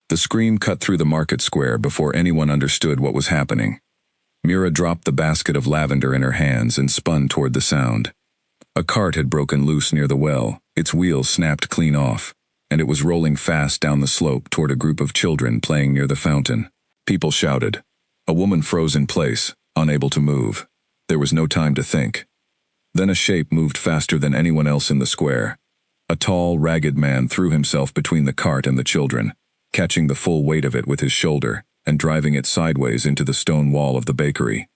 The scream cut through the market square before anyone understood what was happening. Mira dropped the basket of lavender in her hands and spun toward the sound. A cart had broken loose near the well, its wheels snapped clean off, and it was rolling fast down the slope toward a group of children playing near the fountain. People shouted. A woman froze in place, unable to move. There was no time to think. Then a shape moved faster than anyone else in the square. A tall, ragged man threw himself between the cart and the children, catching the full weight of it with his shoulder and driving it sideways into the stone wall of the bakery.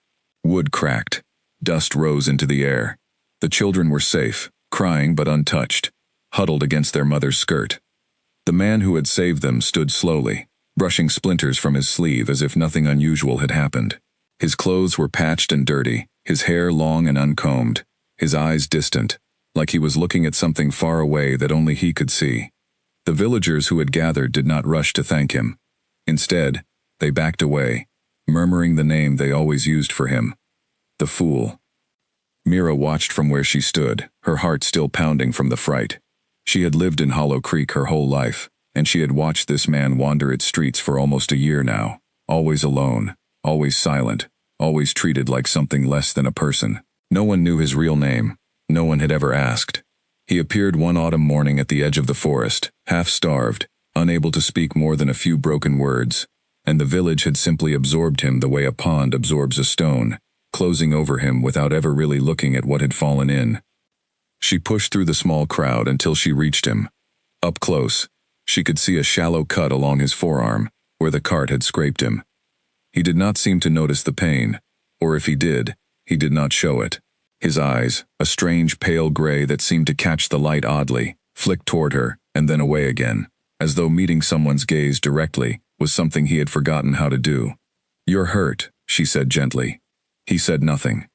Wood cracked. Dust rose into the air. The children were safe, crying but untouched, huddled against their mother's skirt. The man who had saved them stood slowly, brushing splinters from his sleeve as if nothing unusual had happened. His clothes were patched and dirty, his hair long and uncombed, his eyes distant, like he was looking at something far away that only he could see. The villagers who had gathered did not rush to thank him. Instead, they backed away, murmuring the name they always used for him. The fool. Mira watched from where she stood, her heart still pounding from the fright. She had lived in Hollow Creek her whole life, and she had watched this man wander its streets for almost a year now, always alone, always silent, always treated like something less than a person. No one knew his real name. No one had ever asked. He appeared one autumn morning at the edge of the forest, half-starved, unable to speak more than a few broken words, and the village had simply absorbed him the way a pond absorbs a stone, closing over him without ever really looking at what had fallen in. She pushed through the small crowd until she reached him. Up close, she could see a shallow cut along his forearm, where the cart had scraped him. He did not seem to notice the pain, or if he did not show it. His eyes, a strange pale gray that seemed to catch the light oddly, flicked toward her and then away again, as though meeting someone's gaze directly was something he had forgotten how to do. "You're hurt," she said gently. He said nothing.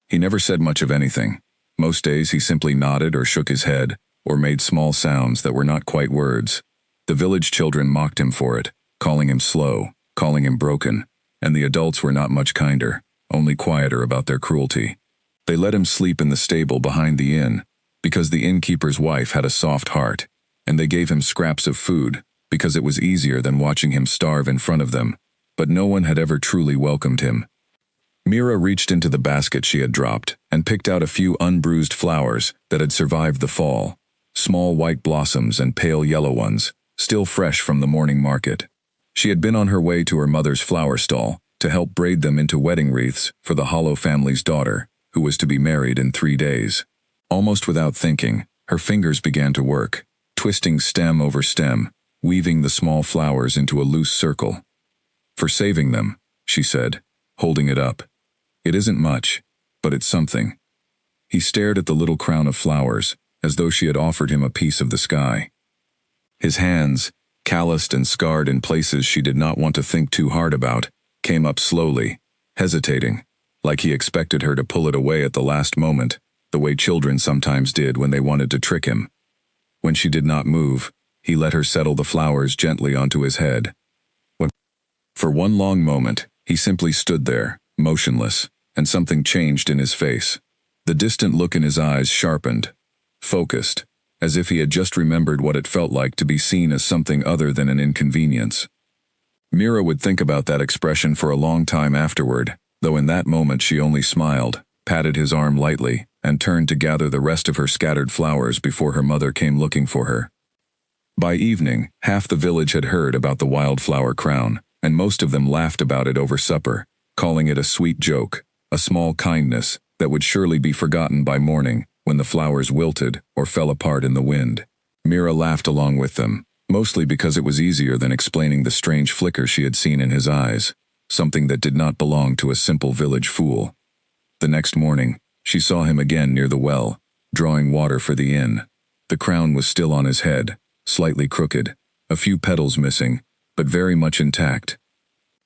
He never said much of anything. Most days he simply nodded or shook his head, or made small sounds that were not quite words. The village children mocked him for it, calling him slow, calling him broken, and the adults were not much kinder, only quieter about their cruelty. They let him sleep in the stable behind the inn, because the innkeeper's wife had a soft heart, and they gave him scraps of food, because it was easier than watching him starve in front of them, but no one had ever truly welcomed him. Mira reached into the basket she had dropped and picked out a few unbruised flowers that had survived the fall, small white blossoms and pale yellow ones, still fresh from the morning market. She had been on her way to her mother's flower stall to help braid them into wedding wreaths for the Hollow family's daughter, who was to be married in 3 days. Almost without thinking, her fingers began to work, twisting stem over stem, weaving the small flowers into a loose circle. "For saving them," she said, holding it up. "It isn't much, but it's something." He stared at the little crown of flowers, as though she had offered him a piece of the sky. His hands, calloused and scarred in places she did not want to think too hard about, came up slowly, hesitating, like he expected her to pull it away at the last moment, the way children sometimes did when they wanted to trick him. When she did not move, he let her settle the flowers gently onto his head. For one long moment, he simply stood there, motionless, and something changed in his face. The distant look in his eyes sharpened, focused, as if he had just remembered what it felt like to be seen as something other than an inconvenience. Mira would think about that expression for a long time afterward, though in that moment she only smiled, patted his arm lightly, and turned to gather the rest of her scattered flowers before her mother came looking for her. By evening, half the village had heard about the Wildflower crown, and most of them laughed about it over supper, calling it a sweet joke, a small kindness that would surely be forgotten by morning when the flowers wilted or fell apart in the wind. Mira laughed along with them, mostly because it was easier than explaining the strange flicker she had seen in his eyes, something that did not belong to a simple village fool. The next morning, she saw him again near the well, drawing water for the inn. The crown was still on his head, slightly crooked, a few petals missing, but very much intact.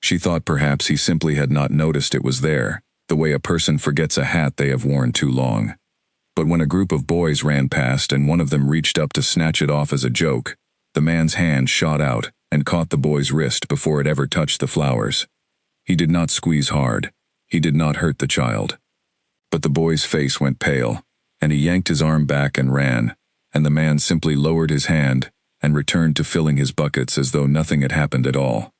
She thought perhaps he simply had not noticed it was there, the way a person forgets a hat they have worn too long. But when a group of boys ran past and one of them reached up to snatch it off as a joke, the man's hand shot out and caught the boy's wrist before it ever touched the flowers. He did not squeeze hard. He did not hurt the child. But the boy's face went pale, and he yanked his arm back and ran, and the man simply lowered his hand, and returned to filling his buckets as though nothing had happened at all.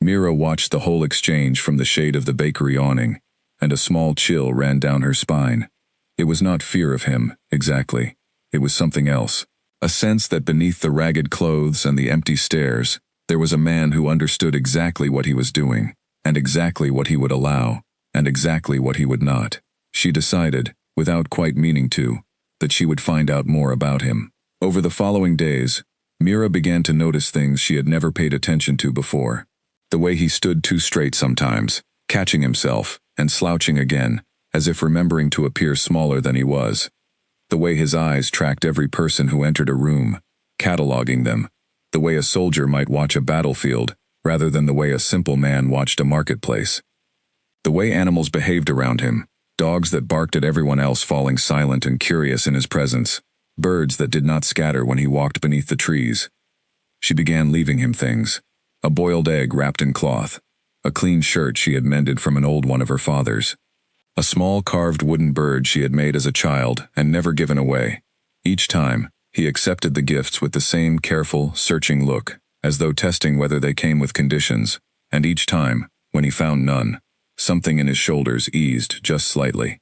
Mira watched the whole exchange from the shade of the bakery awning, and a small chill ran down her spine. It was not fear of him, exactly. It was something else. A sense that beneath the ragged clothes and the empty stares, there was a man who understood exactly what he was doing, and exactly what he would allow, and exactly what he would not. She decided, without quite meaning to, that she would find out more about him. Over the following days, Mira began to notice things she had never paid attention to before. The way he stood too straight sometimes, catching himself, and slouching again, as if remembering to appear smaller than he was. The way his eyes tracked every person who entered a room, cataloging them. The way a soldier might watch a battlefield, rather than the way a simple man watched a marketplace. The way animals behaved around him, dogs that barked at everyone else falling silent and curious in his presence, birds that did not scatter when he walked beneath the trees. She began leaving him things. A boiled egg wrapped in cloth, a clean shirt she had mended from an old one of her father's, a small carved wooden bird she had made as a child and never given away. Each time, he accepted the gifts with the same careful, searching look, as though testing whether they came with conditions, and each time, when he found none, something in his shoulders eased just slightly.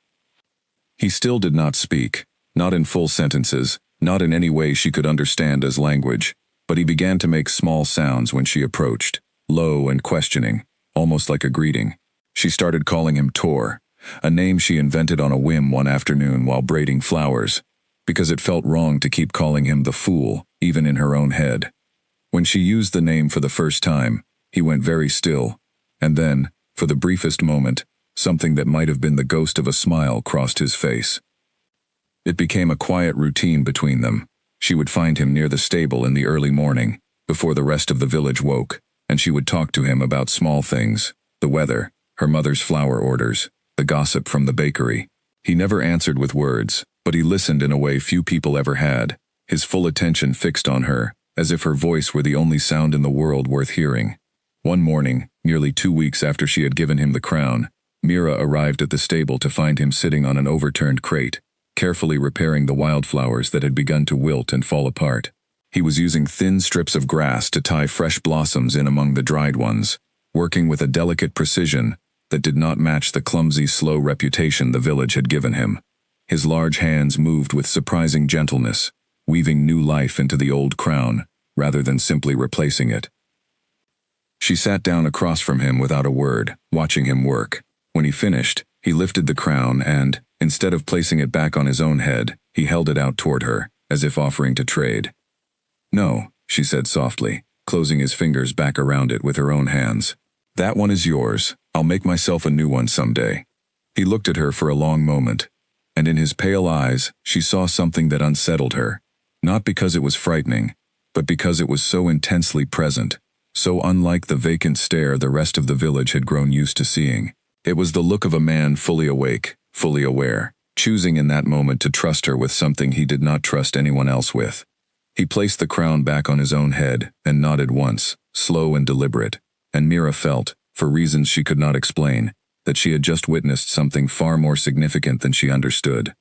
He still did not speak, not in full sentences, not in any way she could understand as language, but he began to make small sounds when she approached, low and questioning, almost like a greeting. She started calling him Tor, a name she invented on a whim one afternoon while braiding flowers, because it felt wrong to keep calling him the fool, even in her own head. When she used the name for the first time, he went very still, and then, for the briefest moment, something that might have been the ghost of a smile crossed his face. It became a quiet routine between them. She would find him near the stable in the early morning, before the rest of the village woke, and she would talk to him about small things, the weather, her mother's flower orders, the gossip from the bakery. He never answered with words, but he listened in a way few people ever had, his full attention fixed on her, as if her voice were the only sound in the world worth hearing. One morning, nearly 2 weeks after she had given him the crown, Mira arrived at the stable to find him sitting on an overturned crate, carefully repairing the wildflowers that had begun to wilt and fall apart. He was using thin strips of grass to tie fresh blossoms in among the dried ones, working with a delicate precision that did not match the clumsy, slow reputation the village had given him. His large hands moved with surprising gentleness, weaving new life into the old crown, rather than simply replacing it. She sat down across from him without a word, watching him work. When he finished, he lifted the crown and, instead of placing it back on his own head, he held it out toward her, as if offering to trade. "No," she said softly, closing his fingers back around it with her own hands. "That one is yours. I'll make myself a new one someday." He looked at her for a long moment, and in his pale eyes, she saw something that unsettled her, not because it was frightening, but because it was so intensely present, so unlike the vacant stare the rest of the village had grown used to seeing. It was the look of a man fully awake, fully aware, choosing in that moment to trust her with something he did not trust anyone else with. He placed the crown back on his own head and nodded once, slow and deliberate, and Mira felt, for reasons she could not explain, that she had just witnessed something far more significant than she understood.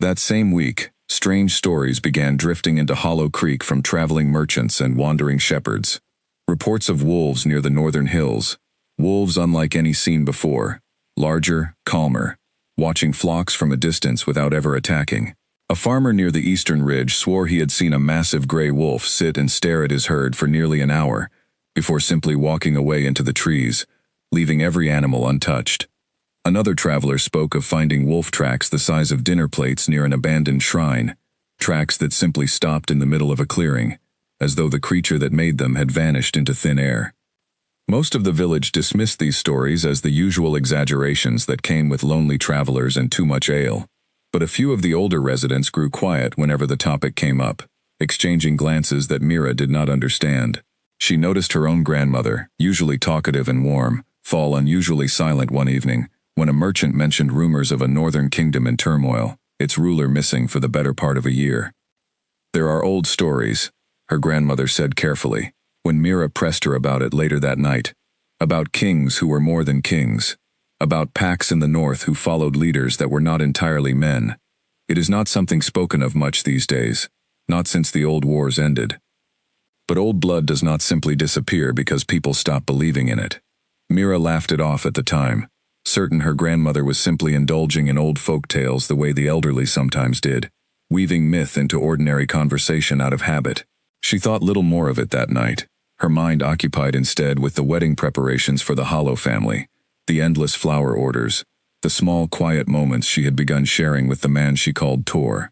That same week, strange stories began drifting into Hollow Creek from traveling merchants and wandering shepherds. Reports of wolves near the northern hills, wolves unlike any seen before, larger, calmer, watching flocks from a distance without ever attacking. A farmer near the eastern ridge swore he had seen a massive gray wolf sit and stare at his herd for nearly an hour, before simply walking away into the trees, leaving every animal untouched. Another traveler spoke of finding wolf tracks the size of dinner plates near an abandoned shrine, tracks that simply stopped in the middle of a clearing, as though the creature that made them had vanished into thin air. Most of the village dismissed these stories as the usual exaggerations that came with lonely travelers and too much ale, but a few of the older residents grew quiet whenever the topic came up, exchanging glances that Mira did not understand. She noticed her own grandmother, usually talkative and warm, fall unusually silent one evening, when a merchant mentioned rumors of a northern kingdom in turmoil, its ruler missing for the better part of a year. "There are old stories," her grandmother said carefully, when Mira pressed her about it later that night, about kings who were more than kings, about packs in the north who followed leaders that were not entirely men. "It is not something spoken of much these days, not since the old wars ended." But old blood does not simply disappear because people stop believing in it. Mira laughed it off at the time, certain her grandmother was simply indulging in old folk tales the way the elderly sometimes did, weaving myth into ordinary conversation out of habit. She thought little more of it that night, her mind occupied instead with the wedding preparations for the Hollow family, the endless flower orders, the small quiet moments she had begun sharing with the man she called Tor.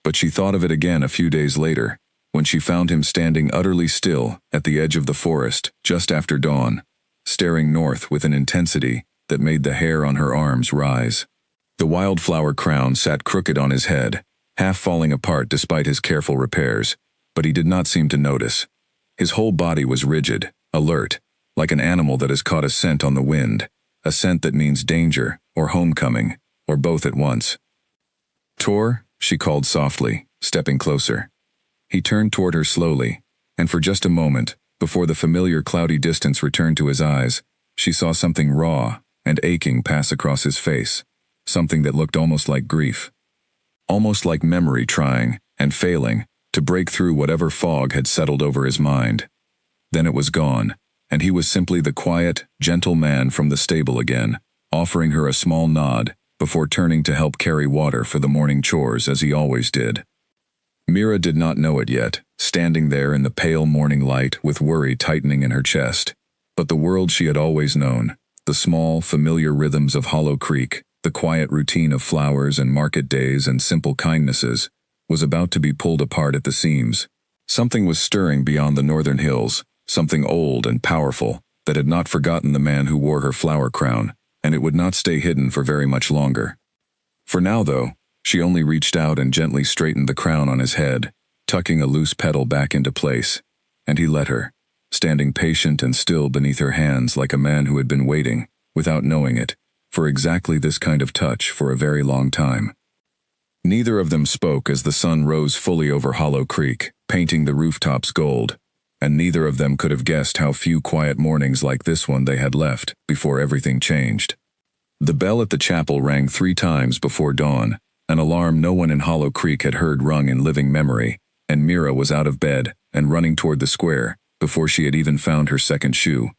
But she thought of it again a few days later, when she found him standing utterly still at the edge of the forest just after dawn, staring north with an intensity that made the hair on her arms rise. The wildflower crown sat crooked on his head, half falling apart despite his careful repairs, but he did not seem to notice. His whole body was rigid, alert, like an animal that has caught a scent on the wind, a scent that means danger, or homecoming, or both at once. "Tor," she called softly, stepping closer. He turned toward her slowly, and for just a moment, before the familiar cloudy distance returned to his eyes, she saw something raw and aching pass across his face, something that looked almost like grief. Almost like memory trying, and failing, to break through whatever fog had settled over his mind. Then it was gone, and he was simply the quiet, gentle man from the stable again, offering her a small nod, before turning to help carry water for the morning chores as he always did. Mira did not know it yet, standing there in the pale morning light with worry tightening in her chest. But the world she had always known, the small, familiar rhythms of Hollow Creek, the quiet routine of flowers and market days and simple kindnesses, was about to be pulled apart at the seams. Something was stirring beyond the northern hills, something old and powerful, that had not forgotten the man who wore her flower crown, and it would not stay hidden for very much longer. For now, though, she only reached out and gently straightened the crown on his head, tucking a loose petal back into place, and he let her, standing patient and still beneath her hands like a man who had been waiting, without knowing it, for exactly this kind of touch for a very long time. Neither of them spoke as the sun rose fully over Hollow Creek, painting the rooftops gold, and neither of them could have guessed how few quiet mornings like this one they had left before everything changed. The bell at the chapel rang 3 times before dawn, an alarm no one in Hollow Creek had heard rung in living memory, and Mira was out of bed and running toward the square before she had even found her second shoe.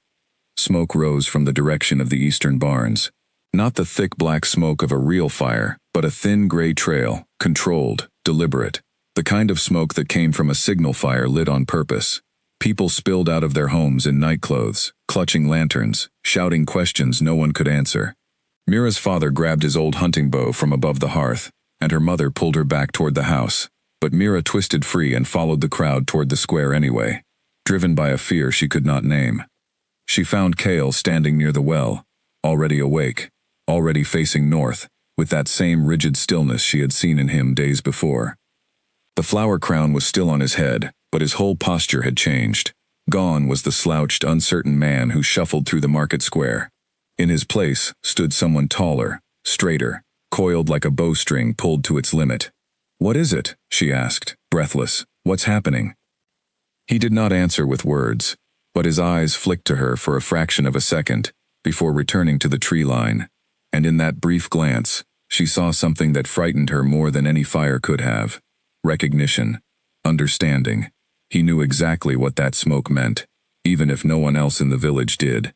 Smoke rose from the direction of the eastern barns. Not the thick black smoke of a real fire, but a thin gray trail, controlled, deliberate, the kind of smoke that came from a signal fire lit on purpose. People spilled out of their homes in nightclothes, clutching lanterns, shouting questions no one could answer. Mira's father grabbed his old hunting bow from above the hearth, and her mother pulled her back toward the house, but Mira twisted free and followed the crowd toward the square anyway, driven by a fear she could not name. She found Cale standing near the well, already awake, already facing north, with that same rigid stillness she had seen in him days before. The flower crown was still on his head, but his whole posture had changed. Gone was the slouched, uncertain man who shuffled through the market square. In his place stood someone taller, straighter, coiled like a bowstring pulled to its limit. "What is it?" she asked, breathless. "What's happening?" He did not answer with words, but his eyes flicked to her for a fraction of a second, before returning to the tree line, and in that brief glance, she saw something that frightened her more than any fire could have. Recognition. Understanding. He knew exactly what that smoke meant, even if no one else in the village did.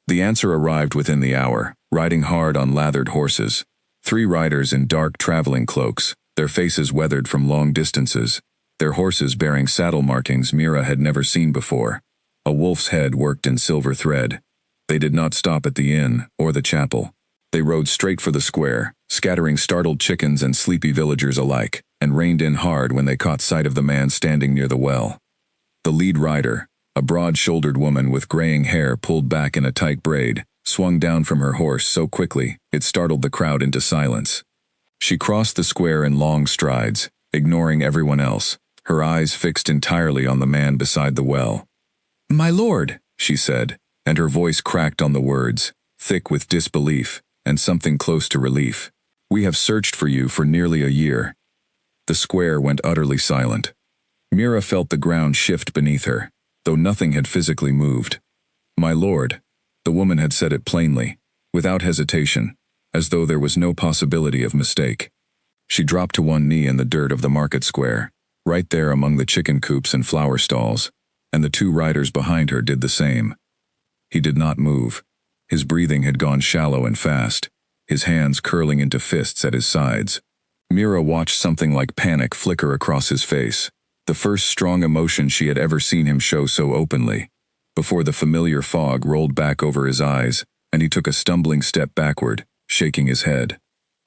The answer arrived within the hour, riding hard on lathered horses. 3 riders in dark traveling cloaks, their faces weathered from long distances, their horses bearing saddle markings Mira had never seen before. A wolf's head worked in silver thread. They did not stop at the inn or the chapel. They rode straight for the square, scattering startled chickens and sleepy villagers alike, and reined in hard when they caught sight of the man standing near the well. The lead rider, a broad-shouldered woman with graying hair pulled back in a tight braid, swung down from her horse so quickly it startled the crowd into silence. She crossed the square in long strides, ignoring everyone else, her eyes fixed entirely on the man beside the well. "My lord," she said, and her voice cracked on the words, thick with disbelief and something close to relief. "We have searched for you for nearly a year." The square went utterly silent. Mira felt the ground shift beneath her, though nothing had physically moved. "My lord," the woman had said it plainly, without hesitation, as though there was no possibility of mistake. She dropped to one knee in the dirt of the market square, right there among the chicken coops and flower stalls, and the two riders behind her did the same. He did not move. His breathing had gone shallow and fast, his hands curling into fists at his sides. Mira watched something like panic flicker across his face, the first strong emotion she had ever seen him show so openly, before the familiar fog rolled back over his eyes, and he took a stumbling step backward, shaking his head.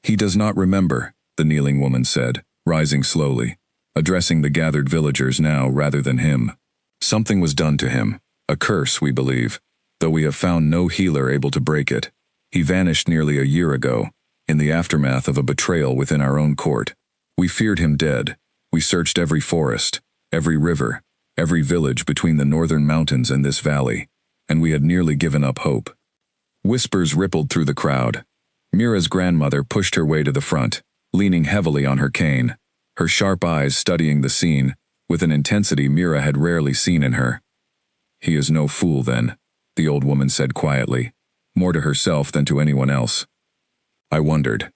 "He does not remember," the kneeling woman said, rising slowly, addressing the gathered villagers now rather than him. "Something was done to him, a curse, we believe, though we have found no healer able to break it. He vanished nearly a year ago, in the aftermath of a betrayal within our own court. We feared him dead. We searched every forest, every river, every village between the northern mountains and this valley, and we had nearly given up hope." Whispers rippled through the crowd. Mira's grandmother pushed her way to the front, leaning heavily on her cane, her sharp eyes studying the scene, with an intensity Mira had rarely seen in her. "He is no fool, then," the old woman said quietly, more to herself than to anyone else. I wondered.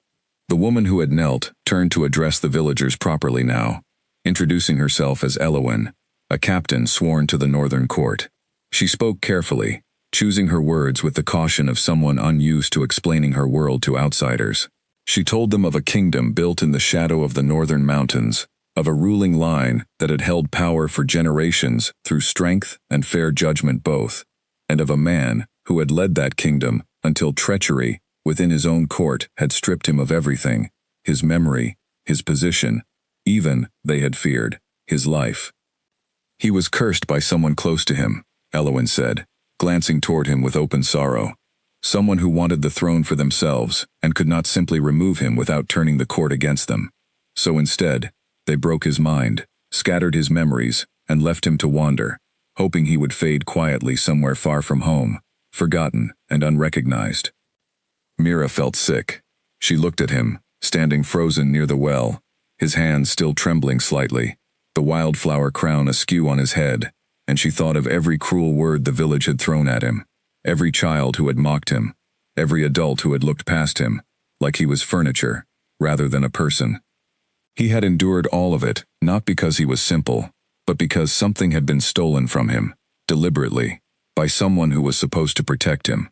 The woman who had knelt turned to address the villagers properly now, introducing herself as Elowin, a captain sworn to the northern court. She spoke carefully, choosing her words with the caution of someone unused to explaining her world to outsiders. She told them of a kingdom built in the shadow of the northern mountains, of a ruling line that had held power for generations through strength and fair judgment both, and of a man who had led that kingdom until treachery within his own court had stripped him of everything, his memory, his position, even, they had feared, his life. "He was cursed by someone close to him," Elowin said, glancing toward him with open sorrow. "Someone who wanted the throne for themselves and could not simply remove him without turning the court against them. So instead, they broke his mind, scattered his memories, and left him to wander, hoping he would fade quietly somewhere far from home, forgotten and unrecognized." Mira felt sick. She looked at him, standing frozen near the well, his hands still trembling slightly, the wildflower crown askew on his head, and she thought of every cruel word the village had thrown at him, every child who had mocked him, every adult who had looked past him, like he was furniture, rather than a person. He had endured all of it, not because he was simple, but because something had been stolen from him, deliberately, by someone who was supposed to protect him.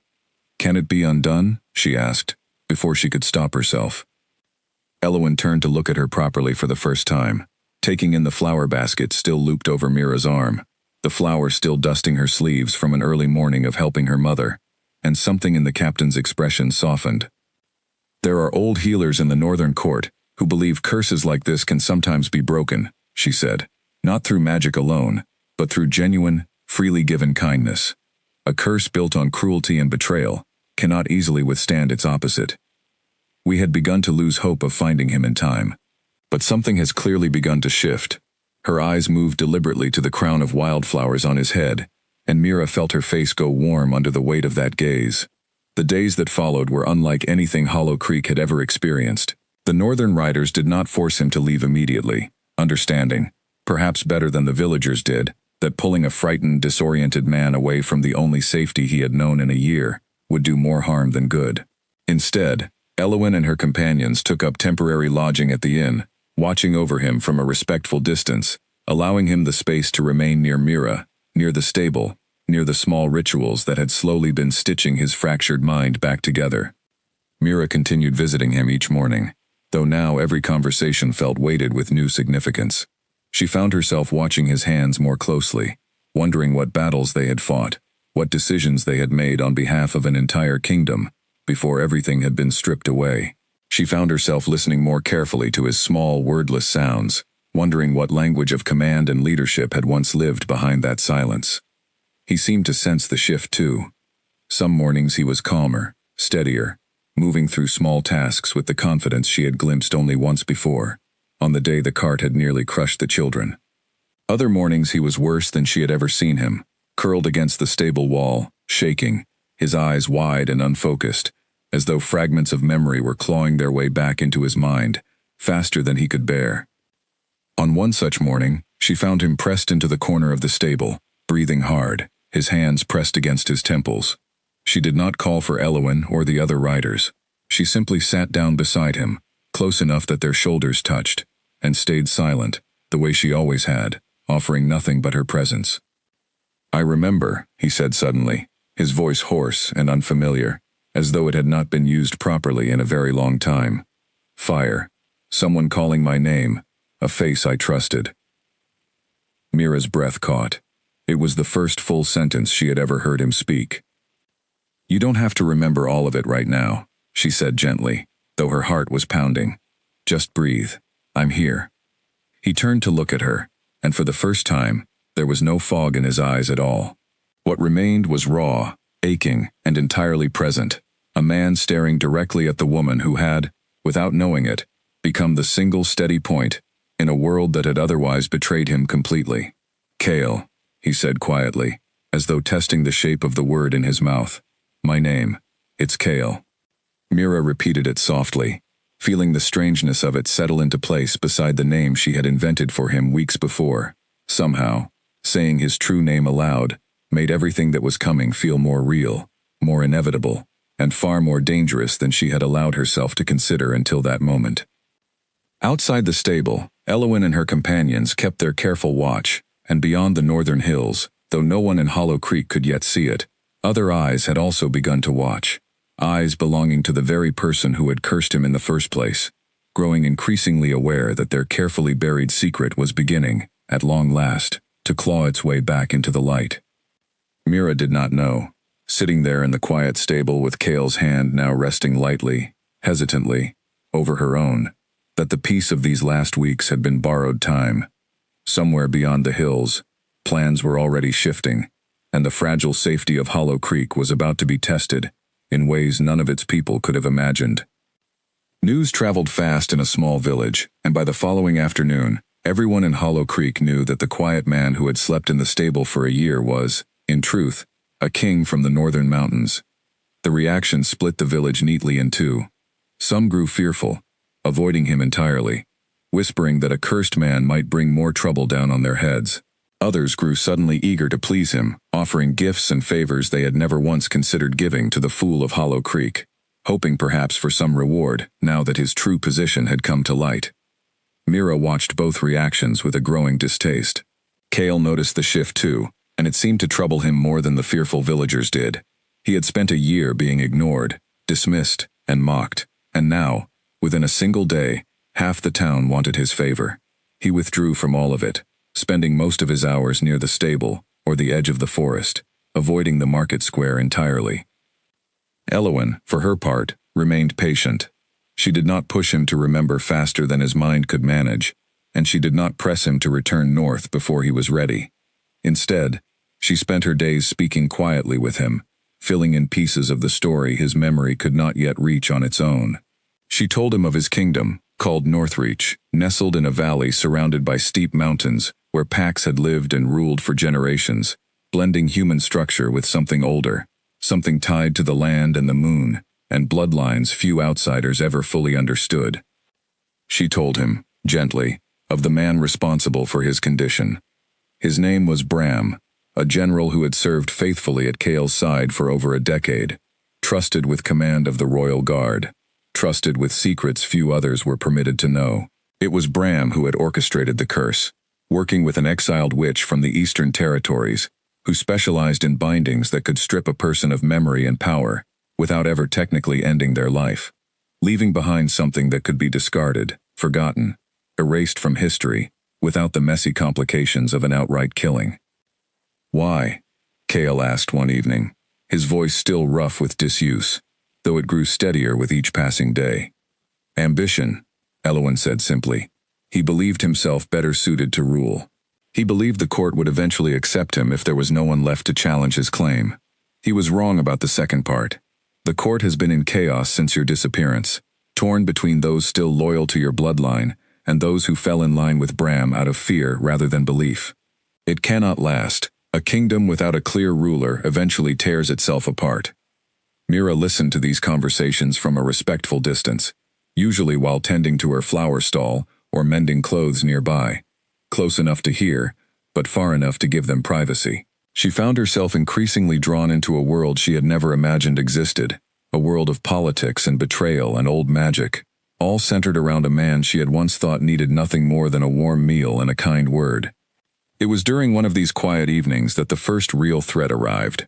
"Can it be undone?" she asked, before she could stop herself. Elowin turned to look at her properly for the first time, taking in the flower basket still looped over Mira's arm, the flower still dusting her sleeves from an early morning of helping her mother, and something in the captain's expression softened. "There are old healers in the northern court who believe curses like this can sometimes be broken," she said, "not through magic alone, but through genuine, freely given kindness. A curse built on cruelty and betrayal cannot easily withstand its opposite. We had begun to lose hope of finding him in time. But something has clearly begun to shift." Her eyes moved deliberately to the crown of wildflowers on his head, and Mira felt her face go warm under the weight of that gaze. The days that followed were unlike anything Hollow Creek had ever experienced. The northern riders did not force him to leave immediately, understanding, perhaps better than the villagers did, that pulling a frightened, disoriented man away from the only safety he had known in a year would do more harm than good. Instead, Elowin and her companions took up temporary lodging at the inn, watching over him from a respectful distance, allowing him the space to remain near Mira, near the stable, near the small rituals that had slowly been stitching his fractured mind back together. Mira continued visiting him each morning, though now every conversation felt weighted with new significance. She found herself watching his hands more closely, wondering what battles they had fought, what decisions they had made on behalf of an entire kingdom, before everything had been stripped away. She found herself listening more carefully to his small, wordless sounds, wondering what language of command and leadership had once lived behind that silence. He seemed to sense the shift too. Some mornings he was calmer, steadier, moving through small tasks with the confidence she had glimpsed only once before, on the day the cart had nearly crushed the children. Other mornings he was worse than she had ever seen him, curled against the stable wall, shaking, his eyes wide and unfocused, as though fragments of memory were clawing their way back into his mind, faster than he could bear. On one such morning, she found him pressed into the corner of the stable, breathing hard, his hands pressed against his temples. She did not call for Elowin or the other riders. She simply sat down beside him, close enough that their shoulders touched, and stayed silent, the way she always had, offering nothing but her presence. "I remember," he said suddenly, his voice hoarse and unfamiliar, as though it had not been used properly in a very long time. "Fire. Someone calling my name. A face I trusted." Mira's breath caught. It was the first full sentence she had ever heard him speak. "You don't have to remember all of it right now," she said gently, though her heart was pounding. "Just breathe. I'm here." He turned to look at her, and for the first time, there was no fog in his eyes at all. What remained was raw, aching, and entirely present, a man staring directly at the woman who had, without knowing it, become the single steady point in a world that had otherwise betrayed him completely. "Kale," he said quietly, as though testing the shape of the word in his mouth. "My name. It's Kale." Mira repeated it softly, feeling the strangeness of it settle into place beside the name she had invented for him weeks before. Somehow, saying his true name aloud made everything that was coming feel more real, more inevitable, and far more dangerous than she had allowed herself to consider until that moment. Outside the stable, Elowen and her companions kept their careful watch, and beyond the northern hills, though no one in Hollow Creek could yet see it, other eyes had also begun to watch. Eyes belonging to the very person who had cursed him in the first place, growing increasingly aware that their carefully buried secret was beginning, at long last, to claw its way back into the light. Mira did not know, sitting there in the quiet stable with Kale's hand now resting lightly, hesitantly, over her own, that the peace of these last weeks had been borrowed time. Somewhere beyond the hills, plans were already shifting, and the fragile safety of Hollow Creek was about to be tested in ways none of its people could have imagined. News traveled fast in a small village, and by the following afternoon, everyone in Hollow Creek knew that the quiet man who had slept in the stable for a year was, in truth, a king from the northern mountains. The reaction split the village neatly in two. Some grew fearful, avoiding him entirely, whispering that a cursed man might bring more trouble down on their heads. Others grew suddenly eager to please him, offering gifts and favors they had never once considered giving to the fool of Hollow Creek, hoping perhaps for some reward now that his true position had come to light. Mira watched both reactions with a growing distaste. Kale noticed the shift too, and it seemed to trouble him more than the fearful villagers did. He had spent a year being ignored, dismissed, and mocked, and now, within a single day, half the town wanted his favor. He withdrew from all of it, spending most of his hours near the stable or the edge of the forest, avoiding the market square entirely. Elowen, for her part, remained patient. She did not push him to remember faster than his mind could manage, and she did not press him to return north before he was ready. Instead, she spent her days speaking quietly with him, filling in pieces of the story his memory could not yet reach on its own. She told him of his kingdom, called Northreach, nestled in a valley surrounded by steep mountains, where packs had lived and ruled for generations, blending human structure with something older, something tied to the land and the moon, and bloodlines few outsiders ever fully understood. She told him, gently, of the man responsible for his condition. His name was Bram, a general who had served faithfully at Kale's side for over a decade, trusted with command of the royal guard, trusted with secrets few others were permitted to know. It was Bram who had orchestrated the curse, working with an exiled witch from the Eastern Territories, who specialized in bindings that could strip a person of memory and power, without ever technically ending their life, leaving behind something that could be discarded, forgotten, erased from history, without the messy complications of an outright killing. "Why?" Kale asked one evening, his voice still rough with disuse, though it grew steadier with each passing day. "Ambition," Elowen said simply. He believed himself better suited to rule. He believed the court would eventually accept him if there was no one left to challenge his claim. He was wrong about the second part. The court has been in chaos since your disappearance, torn between those still loyal to your bloodline and those who fell in line with Bram out of fear rather than belief. It cannot last. A kingdom without a clear ruler eventually tears itself apart. Mira listened to these conversations from a respectful distance, usually while tending to her flower stall or mending clothes nearby, close enough to hear, but far enough to give them privacy. She found herself increasingly drawn into a world she had never imagined existed, a world of politics and betrayal and old magic, all centered around a man she had once thought needed nothing more than a warm meal and a kind word. It was during one of these quiet evenings that the first real threat arrived.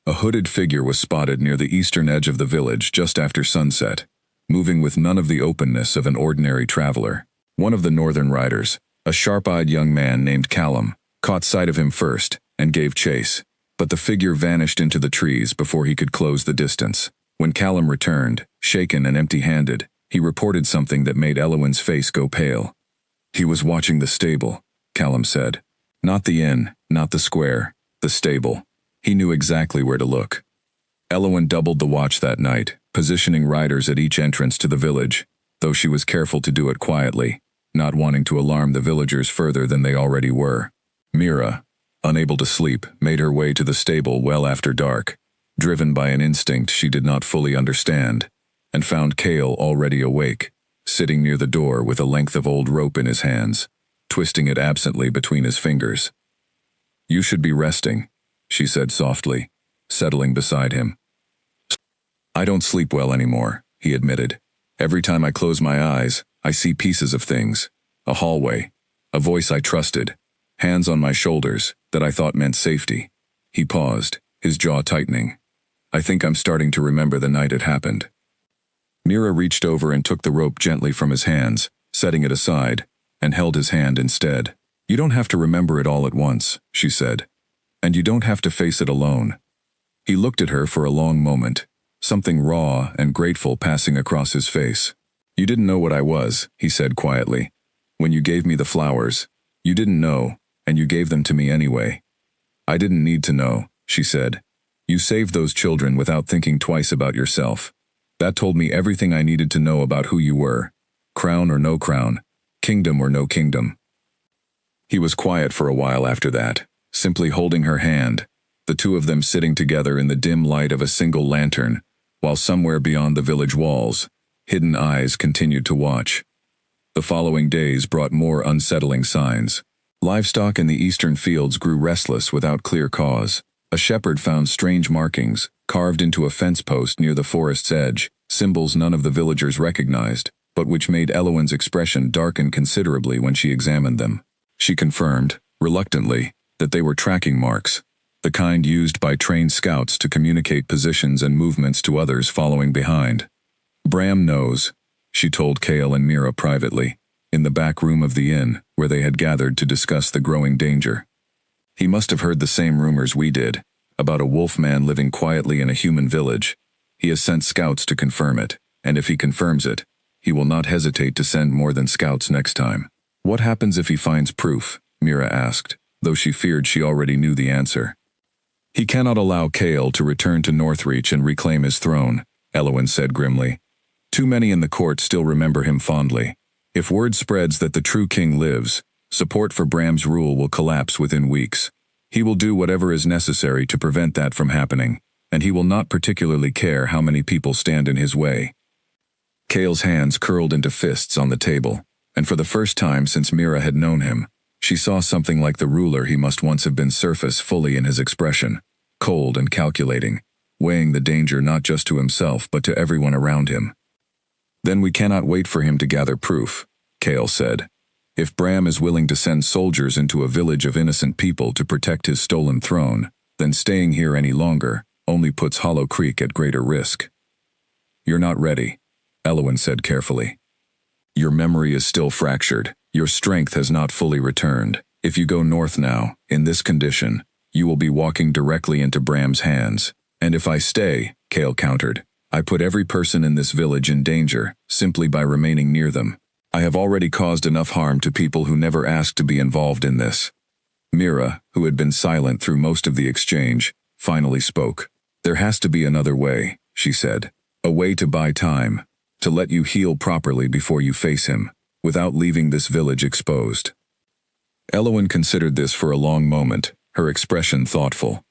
A hooded figure was spotted near the eastern edge of the village just after sunset, moving with none of the openness of an ordinary traveler. One of the northern riders, a sharp-eyed young man named Callum, caught sight of him first and gave chase, but the figure vanished into the trees before he could close the distance. When Callum returned, shaken and empty-handed, he reported something that made Elowin's face go pale. He was watching the stable, Callum said. Not the inn, not the square, the stable. He knew exactly where to look. Elowin doubled the watch that night, positioning riders at each entrance to the village, though she was careful to do it quietly, not wanting to alarm the villagers further than they already were. Mira, unable to sleep, made her way to the stable well after dark, driven by an instinct she did not fully understand, and found Cale already awake, sitting near the door with a length of old rope in his hands, twisting it absently between his fingers. "You should be resting," she said softly, settling beside him. "I don't sleep well anymore," he admitted. "Every time I close my eyes, I see pieces of things. A hallway, a voice I trusted, hands on my shoulders that I thought meant safety." He paused, his jaw tightening. "I think I'm starting to remember the night it happened." Mira reached over and took the rope gently from his hands, setting it aside, and held his hand instead. "You don't have to remember it all at once," she said. "And you don't have to face it alone." He looked at her for a long moment, something raw and grateful passing across his face. "You didn't know what I was," he said quietly. "When you gave me the flowers, you didn't know, and you gave them to me anyway." "I didn't need to know," she said. "You saved those children without thinking twice about yourself. That told me everything I needed to know about who you were. Crown or no crown, kingdom or no kingdom." He was quiet for a while after that, simply holding her hand, the two of them sitting together in the dim light of a single lantern, while somewhere beyond the village walls, hidden eyes continued to watch. The following days brought more unsettling signs. Livestock in the eastern fields grew restless without clear cause. A shepherd found strange markings, carved into a fence post near the forest's edge, symbols none of the villagers recognized, but which made Elowin's expression darken considerably when she examined them. She confirmed, reluctantly, that they were tracking marks, the kind used by trained scouts to communicate positions and movements to others following behind. "Bram knows," she told Cale and Mira privately, in the back room of the inn, where they had gathered to discuss the growing danger. "He must have heard the same rumors we did, about a wolf man living quietly in a human village. He has sent scouts to confirm it, and if he confirms it, he will not hesitate to send more than scouts next time." "What happens if he finds proof?" Mira asked, though she feared she already knew the answer. "He cannot allow Cale to return to Northreach and reclaim his throne," Elowin said grimly. "Too many in the court still remember him fondly. If word spreads that the true king lives, support for Bram's rule will collapse within weeks. He will do whatever is necessary to prevent that from happening, and he will not particularly care how many people stand in his way." Cale's hands curled into fists on the table, and for the first time since Mira had known him, she saw something like the ruler he must once have been surface fully in his expression, cold and calculating, weighing the danger not just to himself but to everyone around him. "Then we cannot wait for him to gather proof," Cale said. "If Bram is willing to send soldiers into a village of innocent people to protect his stolen throne, then staying here any longer only puts Hollow Creek at greater risk." "You're not ready," Elowin said carefully. "Your memory is still fractured. Your strength has not fully returned. If you go north now, in this condition, you will be walking directly into Bram's hands. And if I stay," Cale countered, "I put every person in this village in danger, simply by remaining near them. I have already caused enough harm to people who never asked to be involved in this." Mira, who had been silent through most of the exchange, finally spoke. "There has to be another way," she said. "A way to buy time, to let you heal properly before you face him, without leaving this village exposed." Elowin considered this for a long moment, her expression thoughtful.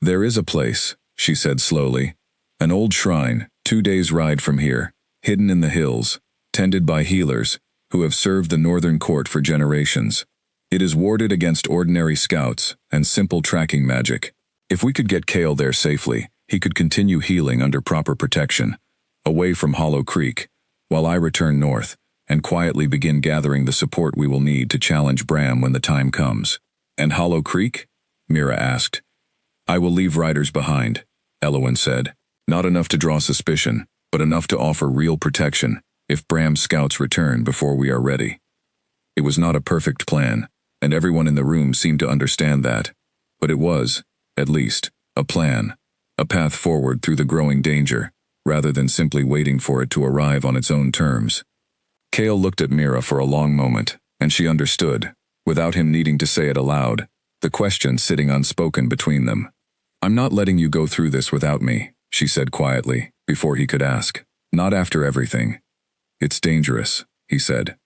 "There is a place," she said slowly. "An old shrine, 2 days' ride from here, hidden in the hills, tended by healers, who have served the northern court for generations. It is warded against ordinary scouts and simple tracking magic. If we could get Cale there safely, he could continue healing under proper protection, away from Hollow Creek, while I return north and quietly begin gathering the support we will need to challenge Bram when the time comes." "And Hollow Creek?" Mira asked. "I will leave riders behind," Elowen said. "Not enough to draw suspicion, but enough to offer real protection if Bram's scouts return before we are ready." It was not a perfect plan, and everyone in the room seemed to understand that. But it was, at least, a plan, a path forward through the growing danger, rather than simply waiting for it to arrive on its own terms. Kale looked at Mira for a long moment, and she understood, without him needing to say it aloud, the question sitting unspoken between them. "I'm not letting you go through this without me," she said quietly, before he could ask. "Not after everything." "It's dangerous," he said.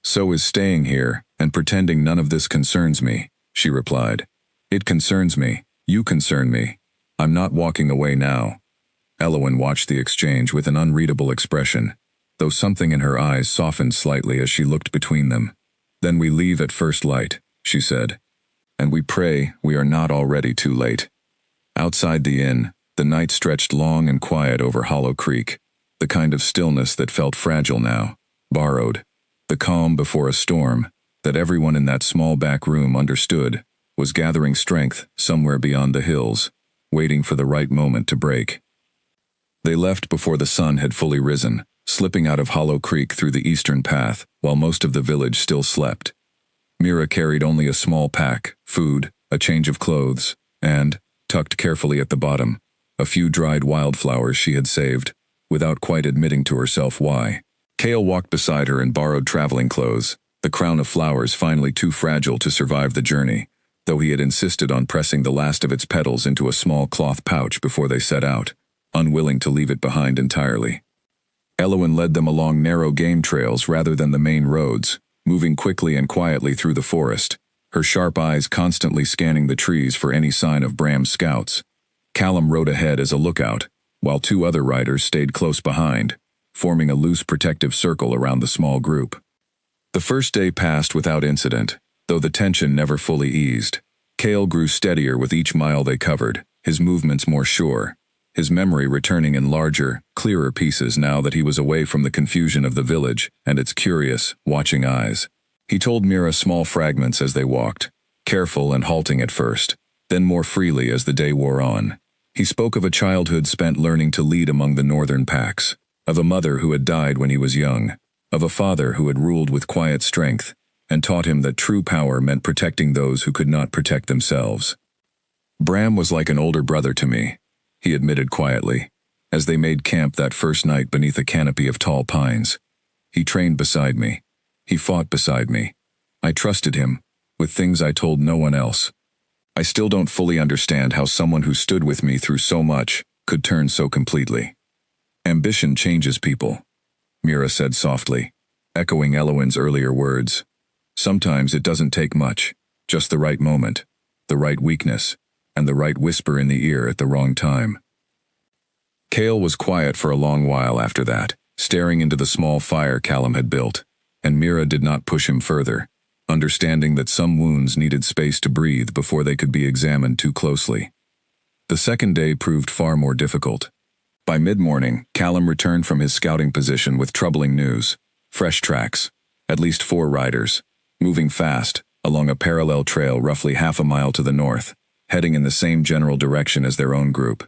"So is staying here and pretending none of this concerns me," she replied. "It concerns me. You concern me. I'm not walking away now." Elowen watched the exchange with an unreadable expression, though something in her eyes softened slightly as she looked between them. "Then we leave at first light," she said. "And we pray we are not already too late." Outside the inn, the night stretched long and quiet over Hollow Creek, the kind of stillness that felt fragile now, borrowed. The calm before a storm, that everyone in that small back room understood, was gathering strength somewhere beyond the hills, waiting for the right moment to break. They left before the sun had fully risen, slipping out of Hollow Creek through the eastern path, while most of the village still slept. Mira carried only a small pack, food, a change of clothes, and, tucked carefully at the bottom, a few dried wildflowers she had saved, without quite admitting to herself why. Kale walked beside her in borrowed traveling clothes, the crown of flowers finally too fragile to survive the journey, though he had insisted on pressing the last of its petals into a small cloth pouch before they set out, unwilling to leave it behind entirely. Elowen led them along narrow game trails rather than the main roads, moving quickly and quietly through the forest, her sharp eyes constantly scanning the trees for any sign of Bram's scouts. Callum rode ahead as a lookout, while two other riders stayed close behind, forming a loose protective circle around the small group. The first day passed without incident, though the tension never fully eased. Kale grew steadier with each mile they covered, his movements more sure, his memory returning in larger, clearer pieces now that he was away from the confusion of the village and its curious, watching eyes. He told Mira small fragments as they walked, careful and halting at first, then more freely as the day wore on. He spoke of a childhood spent learning to lead among the northern packs, of a mother who had died when he was young, of a father who had ruled with quiet strength, and taught him that true power meant protecting those who could not protect themselves. "Bram was like an older brother to me," he admitted quietly, as they made camp that first night beneath a canopy of tall pines. "He trained beside me. He fought beside me. I trusted him, with things I told no one else. I still don't fully understand how someone who stood with me through so much could turn so completely." "Ambition changes people," Mira said softly, echoing Elowen's earlier words. "Sometimes it doesn't take much, just the right moment, the right weakness, and the right whisper in the ear at the wrong time." Kale was quiet for a long while after that, staring into the small fire Callum had built, and Mira did not push him further, understanding that some wounds needed space to breathe before they could be examined too closely. The second day proved far more difficult. By mid-morning, Callum returned from his scouting position with troubling news. Fresh tracks, at least 4 riders, moving fast, along a parallel trail roughly half a mile to the north, heading in the same general direction as their own group.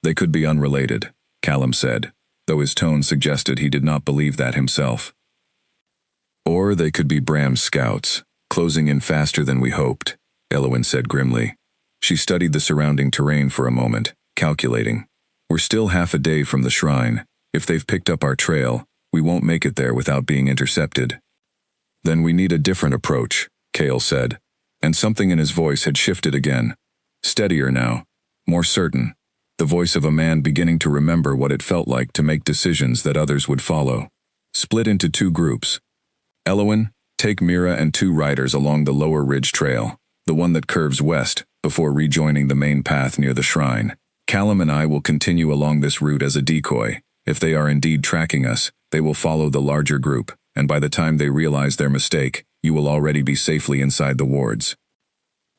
They could be unrelated, Callum said, though his tone suggested he did not believe that himself. "Or they could be Bram's scouts, closing in faster than we hoped," Elowen said grimly. She studied the surrounding terrain for a moment, calculating. "We're still half a day from the shrine. If they've picked up our trail, we won't make it there without being intercepted." "Then we need a different approach," Kale said, and something in his voice had shifted again. Steadier now, more certain, the voice of a man beginning to remember what it felt like to make decisions that others would follow. "Split into 2 groups. Elowen, take Mira and 2 riders along the lower ridge trail, the one that curves west, before rejoining the main path near the shrine. Callum and I will continue along this route as a decoy. If they are indeed tracking us, they will follow the larger group, and by the time they realize their mistake, you will already be safely inside the wards."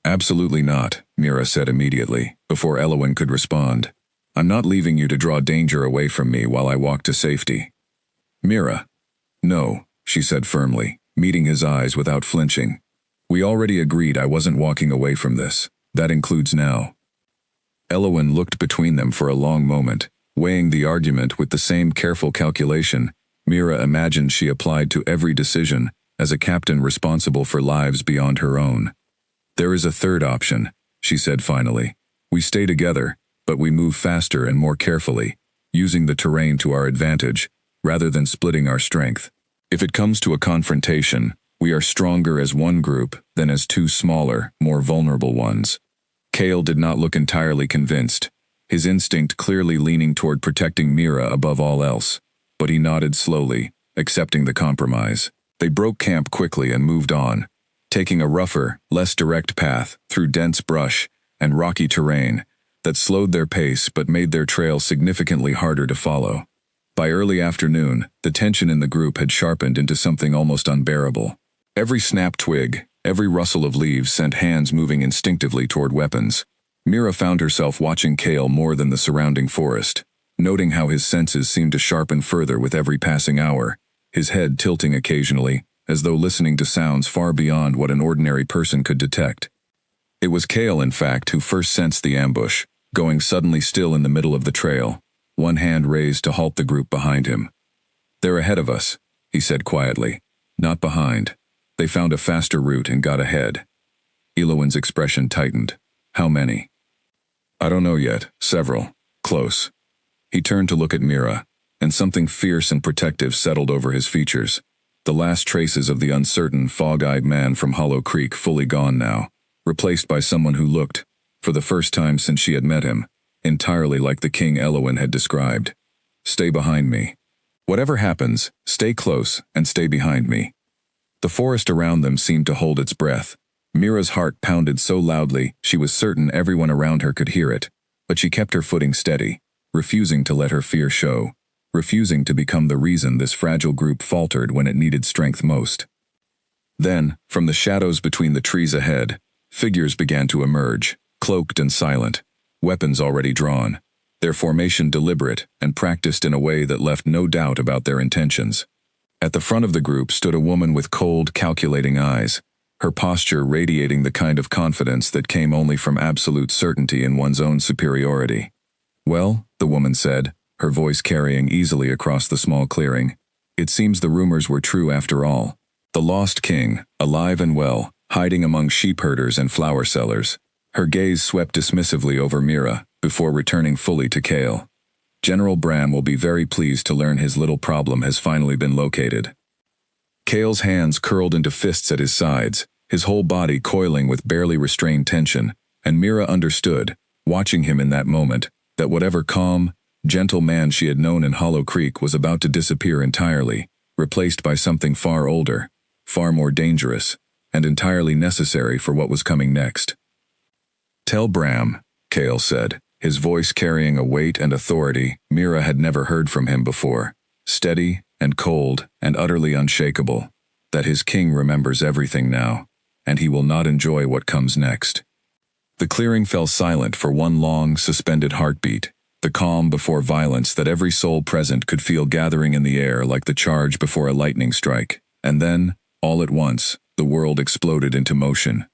"Absolutely not," Mira said immediately, before Elowen could respond. "I'm not leaving you to draw danger away from me while I walk to safety." Mira. No, she said firmly, meeting his eyes without flinching. We already agreed I wasn't walking away from this. That includes now. Elowen looked between them for a long moment, weighing the argument with the same careful calculation Mira imagined she applied to every decision as a captain responsible for lives beyond her own. There is a third option, she said finally. We stay together, but we move faster and more carefully, using the terrain to our advantage, rather than splitting our strength. If it comes to a confrontation, we are stronger as one group than as two smaller, more vulnerable ones. Kale did not look entirely convinced, his instinct clearly leaning toward protecting Mira above all else, but he nodded slowly, accepting the compromise. They broke camp quickly and moved on, taking a rougher, less direct path through dense brush and rocky terrain that slowed their pace but made their trail significantly harder to follow. By early afternoon, the tension in the group had sharpened into something almost unbearable. Every snapped twig, every rustle of leaves sent hands moving instinctively toward weapons. Mira found herself watching Kale more than the surrounding forest, noting how his senses seemed to sharpen further with every passing hour, his head tilting occasionally, as though listening to sounds far beyond what an ordinary person could detect. It was Kale, in fact, who first sensed the ambush, going suddenly still in the middle of the trail, one hand raised to halt the group behind him. They're ahead of us, he said quietly. Not behind. They found a faster route and got ahead. Elowen's expression tightened. How many? I don't know yet. Several. Close. He turned to look at Mira, and something fierce and protective settled over his features. The last traces of the uncertain, fog-eyed man from Hollow Creek fully gone now, replaced by someone who looked, for the first time since she had met him, entirely like the king Elowen had described. Stay behind me. Whatever happens, stay close and stay behind me. The forest around them seemed to hold its breath. Mira's heart pounded so loudly she was certain everyone around her could hear it, but she kept her footing steady, refusing to let her fear show, refusing to become the reason this fragile group faltered when it needed strength most. Then, from the shadows between the trees ahead, figures began to emerge, cloaked and silent, weapons already drawn, their formation deliberate and practiced in a way that left no doubt about their intentions. At the front of the group stood a woman with cold, calculating eyes, her posture radiating the kind of confidence that came only from absolute certainty in one's own superiority. Well, the woman said, her voice carrying easily across the small clearing, it seems the rumors were true after all. The lost king, alive and well, hiding among sheep herders and flower sellers. Her gaze swept dismissively over Mira, before returning fully to Kale. General Bram will be very pleased to learn his little problem has finally been located. Kale's hands curled into fists at his sides, his whole body coiling with barely restrained tension, and Mira understood, watching him in that moment, that whatever calm, gentle man she had known in Hollow Creek was about to disappear entirely, replaced by something far older, far more dangerous, and entirely necessary for what was coming next. Tell Bram, Kale said, his voice carrying a weight and authority Mira had never heard from him before, steady and cold and utterly unshakable, that his king remembers everything now, and he will not enjoy what comes next. The clearing fell silent for one long, suspended heartbeat, the calm before violence that every soul present could feel gathering in the air like the charge before a lightning strike, and then, all at once, the world exploded into motion.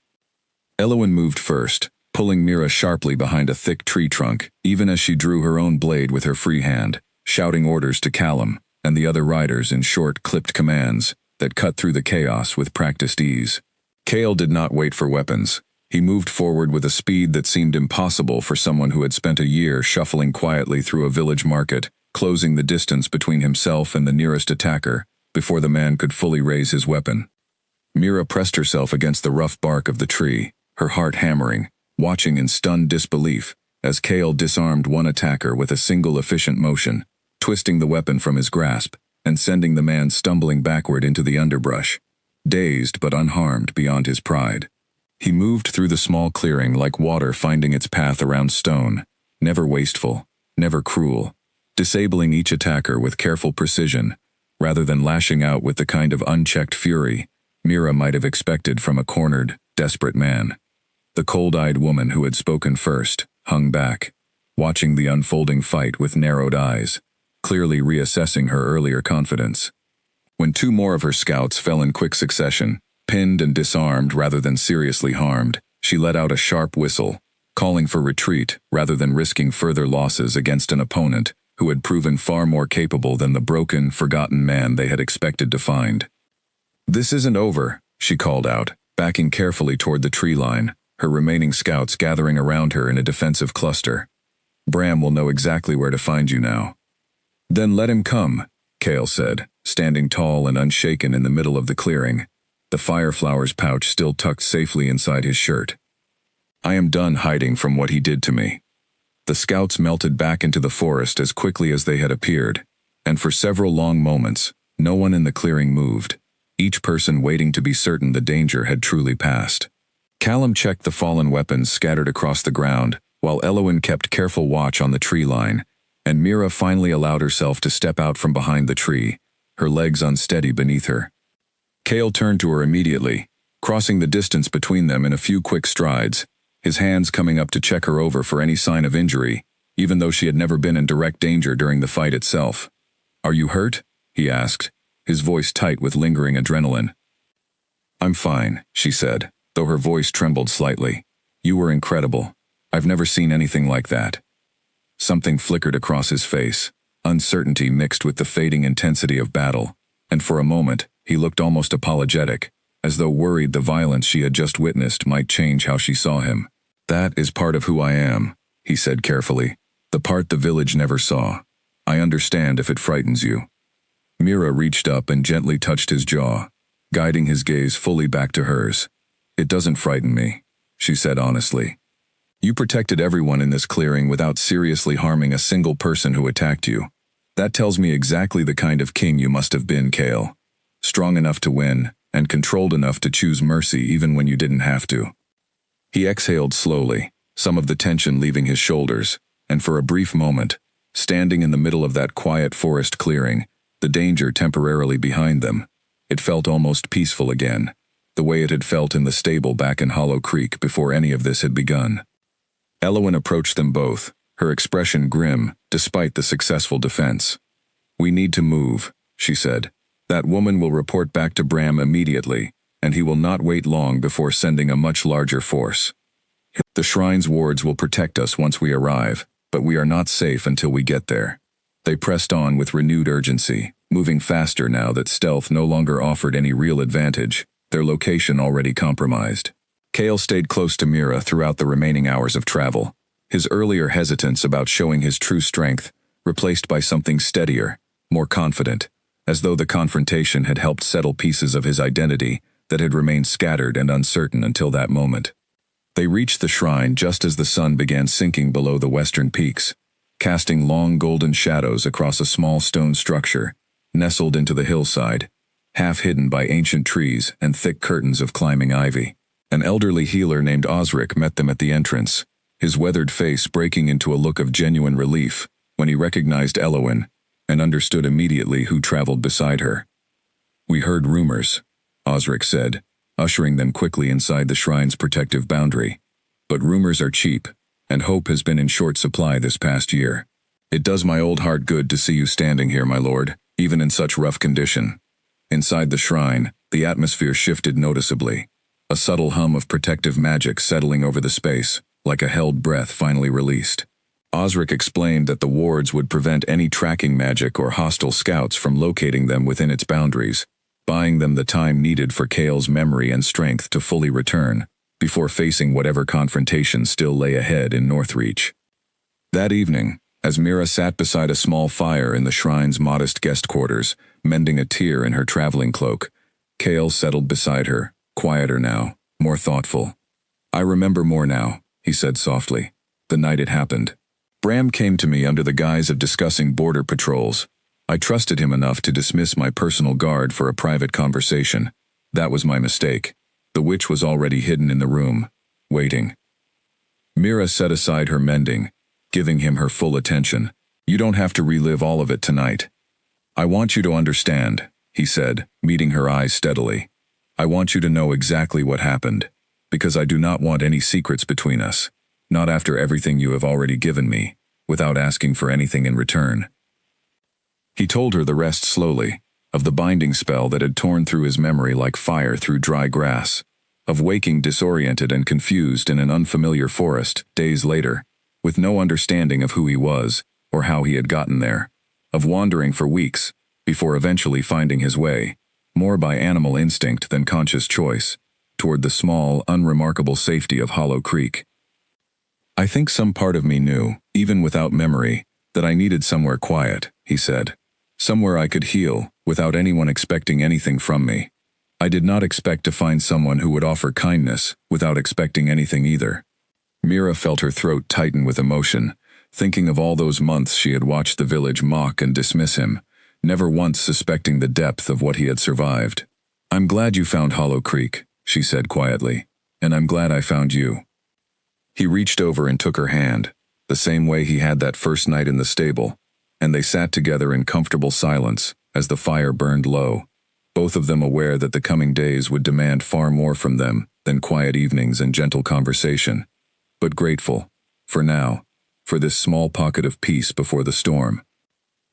Elowen moved first, pulling Mira sharply behind a thick tree trunk, even as she drew her own blade with her free hand, shouting orders to Callum and the other riders in short, clipped commands that cut through the chaos with practiced ease. Kale did not wait for weapons. He moved forward with a speed that seemed impossible for someone who had spent a year shuffling quietly through a village market, closing the distance between himself and the nearest attacker before the man could fully raise his weapon. Mira pressed herself against the rough bark of the tree, her heart hammering, watching in stunned disbelief as Kale disarmed one attacker with a single efficient motion, twisting the weapon from his grasp and sending the man stumbling backward into the underbrush, dazed but unharmed beyond his pride. He moved through the small clearing like water finding its path around stone, never wasteful, never cruel, disabling each attacker with careful precision, rather than lashing out with the kind of unchecked fury Mira might have expected from a cornered, desperate man. The cold-eyed woman who had spoken first hung back, watching the unfolding fight with narrowed eyes, clearly reassessing her earlier confidence. When 2 more of her scouts fell in quick succession, pinned and disarmed rather than seriously harmed, she let out a sharp whistle, calling for retreat rather than risking further losses against an opponent who had proven far more capable than the broken, forgotten man they had expected to find. "This isn't over," she called out, backing carefully toward the tree line, her remaining scouts gathering around her in a defensive cluster. "Bram will know exactly where to find you now." "Then let him come," Cale said, standing tall and unshaken in the middle of the clearing, the Fireflower's pouch still tucked safely inside his shirt. "I am done hiding from what he did to me." The scouts melted back into the forest as quickly as they had appeared, and for several long moments, no one in the clearing moved, each person waiting to be certain the danger had truly passed. Callum checked the fallen weapons scattered across the ground, while Elowen kept careful watch on the tree line, and Mira finally allowed herself to step out from behind the tree, her legs unsteady beneath her. Cale turned to her immediately, crossing the distance between them in a few quick strides, his hands coming up to check her over for any sign of injury, even though she had never been in direct danger during the fight itself. "Are you hurt?" he asked, his voice tight with lingering adrenaline. "I'm fine," she said, though her voice trembled slightly. "You were incredible. I've never seen anything like that." Something flickered across his face, uncertainty mixed with the fading intensity of battle, and for a moment, he looked almost apologetic, as though worried the violence she had just witnessed might change how she saw him. "That is part of who I am," he said carefully, "the part the village never saw. I understand if it frightens you." Mira reached up and gently touched his jaw, guiding his gaze fully back to hers. "It doesn't frighten me," she said honestly. "You protected everyone in this clearing without seriously harming a single person who attacked you. That tells me exactly the kind of king you must have been, Cale. Strong enough to win, and controlled enough to choose mercy even when you didn't have to." He exhaled slowly, some of the tension leaving his shoulders, and for a brief moment, standing in the middle of that quiet forest clearing, the danger temporarily behind them, it felt almost peaceful again, the way it had felt in the stable back in Hollow Creek before any of this had begun. Elowen approached them both, her expression grim, despite the successful defense. "We need to move," she said. "That woman will report back to Bram immediately, and he will not wait long before sending a much larger force. The shrine's wards will protect us once we arrive, but we are not safe until we get there." They pressed on with renewed urgency, moving faster now that stealth no longer offered any real advantage, their location already compromised. Cale stayed close to Mira throughout the remaining hours of travel, his earlier hesitance about showing his true strength replaced by something steadier, more confident, as though the confrontation had helped settle pieces of his identity that had remained scattered and uncertain until that moment. They reached the shrine just as the sun began sinking below the western peaks, casting long golden shadows across a small stone structure, nestled into the hillside, half hidden by ancient trees and thick curtains of climbing ivy. An elderly healer named Osric met them at the entrance, his weathered face breaking into a look of genuine relief when he recognized Elowen and understood immediately who traveled beside her. "We heard rumors," Osric said, ushering them quickly inside the shrine's protective boundary. "But rumors are cheap, and hope has been in short supply this past year. It does my old heart good to see you standing here, my lord, even in such rough condition." Inside the shrine, the atmosphere shifted noticeably, a subtle hum of protective magic settling over the space, like a held breath finally released. Osric explained that the wards would prevent any tracking magic or hostile scouts from locating them within its boundaries, buying them the time needed for Cale's memory and strength to fully return, before facing whatever confrontation still lay ahead in Northreach. That evening, as Mira sat beside a small fire in the shrine's modest guest quarters, mending a tear in her traveling cloak, Cale settled beside her, quieter now, more thoughtful. "I remember more now," he said softly. "The night it happened. Bram came to me under the guise of discussing border patrols. I trusted him enough to dismiss my personal guard for a private conversation. That was my mistake. The witch was already hidden in the room, waiting." Mira set aside her mending, giving him her full attention. "You don't have to relive all of it tonight. I want you to understand," he said, meeting her eyes steadily. "I want you to know exactly what happened, because I do not want any secrets between us, not after everything you have already given me, without asking for anything in return." He told her the rest slowly, of the binding spell that had torn through his memory like fire through dry grass, of waking disoriented and confused in an unfamiliar forest days later, with no understanding of who he was or how he had gotten there, of wandering for weeks before eventually finding his way, more by animal instinct than conscious choice, toward the small, unremarkable safety of Hollow Creek. I think some part of me knew, even without memory, that I needed somewhere quiet, he said. Somewhere I could heal, without anyone expecting anything from me. I did not expect to find someone who would offer kindness, without expecting anything either. Mira felt her throat tighten with emotion, thinking of all those months she had watched the village mock and dismiss him, never once suspecting the depth of what he had survived. I'm glad you found Hollow Creek, she said quietly, and I'm glad I found you. He reached over and took her hand, the same way he had that first night in the stable, and they sat together in comfortable silence as the fire burned low, both of them aware that the coming days would demand far more from them than quiet evenings and gentle conversation, but grateful, for now, for this small pocket of peace before the storm.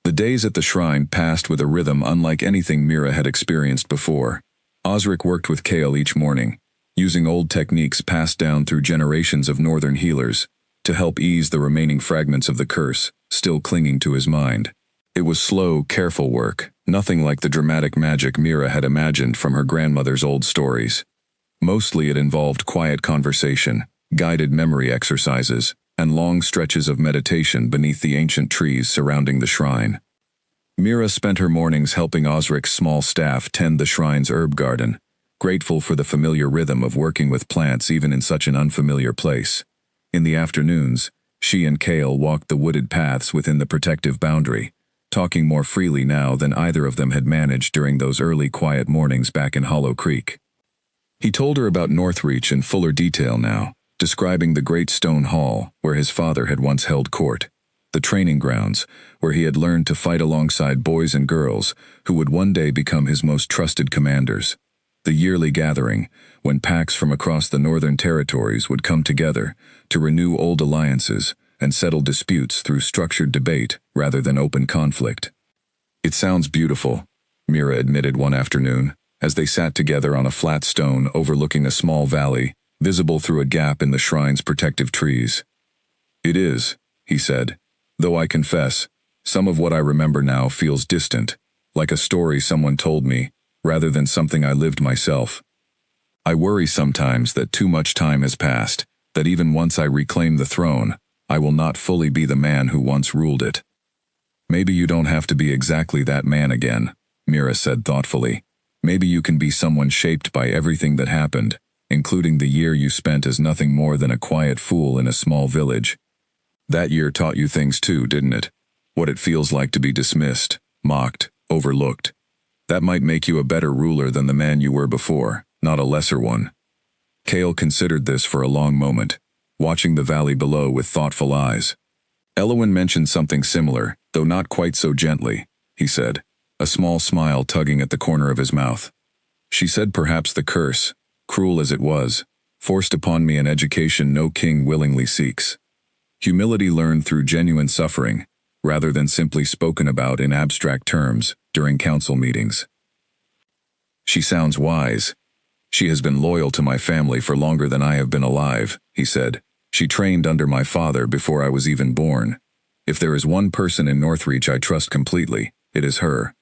The days at the shrine passed with a rhythm unlike anything Mira had experienced before. Osric worked with Kale each morning, using old techniques passed down through generations of northern healers, to help ease the remaining fragments of the curse, still clinging to his mind. It was slow, careful work, nothing like the dramatic magic Mira had imagined from her grandmother's old stories. Mostly it involved quiet conversation, guided memory exercises, and long stretches of meditation beneath the ancient trees surrounding the shrine. Mira spent her mornings helping Osric's small staff tend the shrine's herb garden, grateful for the familiar rhythm of working with plants even in such an unfamiliar place. In the afternoons, she and Kale walked the wooded paths within the protective boundary, talking more freely now than either of them had managed during those early quiet mornings back in Hollow Creek. He told her about Northreach in fuller detail now, describing the great stone hall where his father had once held court, the training grounds where he had learned to fight alongside boys and girls who would one day become his most trusted commanders, the yearly gathering when packs from across the northern territories would come together to renew old alliances and settle disputes through structured debate rather than open conflict. It sounds beautiful, Mira admitted one afternoon, as they sat together on a flat stone overlooking a small valley, visible through a gap in the shrine's protective trees. It is, he said, though I confess, some of what I remember now feels distant, like a story someone told me, rather than something I lived myself. I worry sometimes that too much time has passed, that even once I reclaim the throne, I will not fully be the man who once ruled it. Maybe you don't have to be exactly that man again, Mira said thoughtfully. Maybe you can be someone shaped by everything that happened, including the year you spent as nothing more than a quiet fool in a small village. That year taught you things too, didn't it? What it feels like to be dismissed, mocked, overlooked. That might make you a better ruler than the man you were before, not a lesser one. Kale considered this for a long moment, watching the valley below with thoughtful eyes. Elowin mentioned something similar, though not quite so gently, he said, a small smile tugging at the corner of his mouth. She said perhaps the curse, cruel as it was, forced upon me an education no king willingly seeks. Humility learned through genuine suffering, rather than simply spoken about in abstract terms during council meetings. She sounds wise. She has been loyal to my family for longer than I have been alive, he said. She trained under my father before I was even born. If there is one person in Northreach I trust completely, it is her.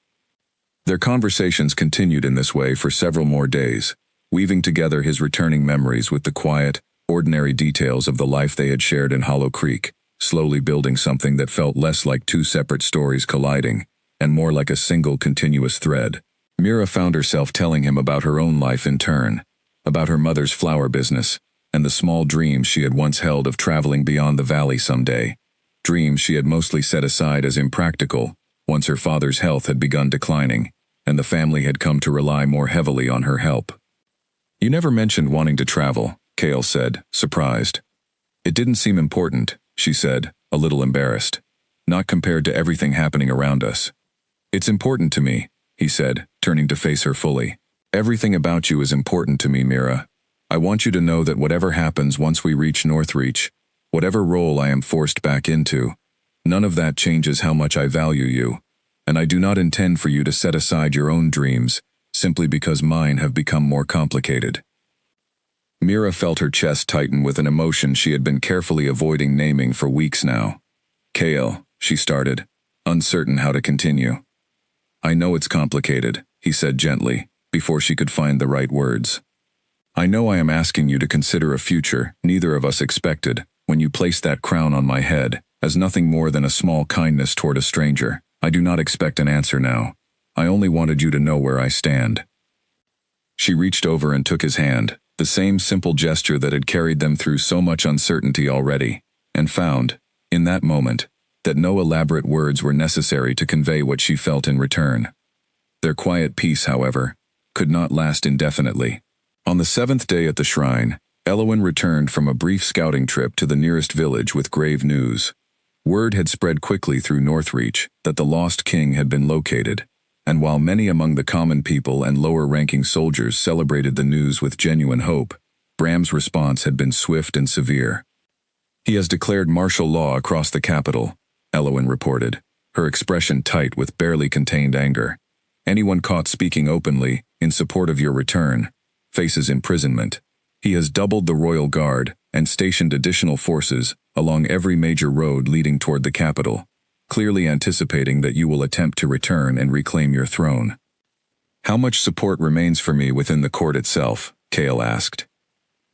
Their conversations continued in this way for several more days, weaving together his returning memories with the quiet, ordinary details of the life they had shared in Hollow Creek, slowly building something that felt less like two separate stories colliding, and more like a single continuous thread. Mira found herself telling him about her own life in turn, about her mother's flower business, and the small dreams she had once held of traveling beyond the valley someday, dreams she had mostly set aside as impractical once her father's health had begun declining, and the family had come to rely more heavily on her help. You never mentioned wanting to travel, Kale said, surprised. It didn't seem important, she said, a little embarrassed. Not compared to everything happening around us. It's important to me, he said, turning to face her fully. Everything about you is important to me, Mira. I want you to know that whatever happens once we reach Northreach, whatever role I am forced back into, none of that changes how much I value you, and I do not intend for you to set aside your own dreams, simply because mine have become more complicated. Mira felt her chest tighten with an emotion she had been carefully avoiding naming for weeks now. Kale, she started, uncertain how to continue. I know it's complicated, he said gently, before she could find the right words. I know I am asking you to consider a future neither of us expected, when you placed that crown on my head, as nothing more than a small kindness toward a stranger. I do not expect an answer now. I only wanted you to know where I stand. She reached over and took his hand, the same simple gesture that had carried them through so much uncertainty already, and found, in that moment, that no elaborate words were necessary to convey what she felt in return. Their quiet peace, however, could not last indefinitely. On the 7th day at the shrine, Elowyn returned from a brief scouting trip to the nearest village with grave news. Word had spread quickly through Northreach that the lost king had been located, and while many among the common people and lower-ranking soldiers celebrated the news with genuine hope, Bram's response had been swift and severe. He has declared martial law across the capital, Elowyn reported, her expression tight with barely contained anger. Anyone caught speaking openly, in support of your return, faces imprisonment. He has doubled the royal guard and stationed additional forces along every major road leading toward the capital, clearly anticipating that you will attempt to return and reclaim your throne. How much support remains for me within the court itself? Kale asked.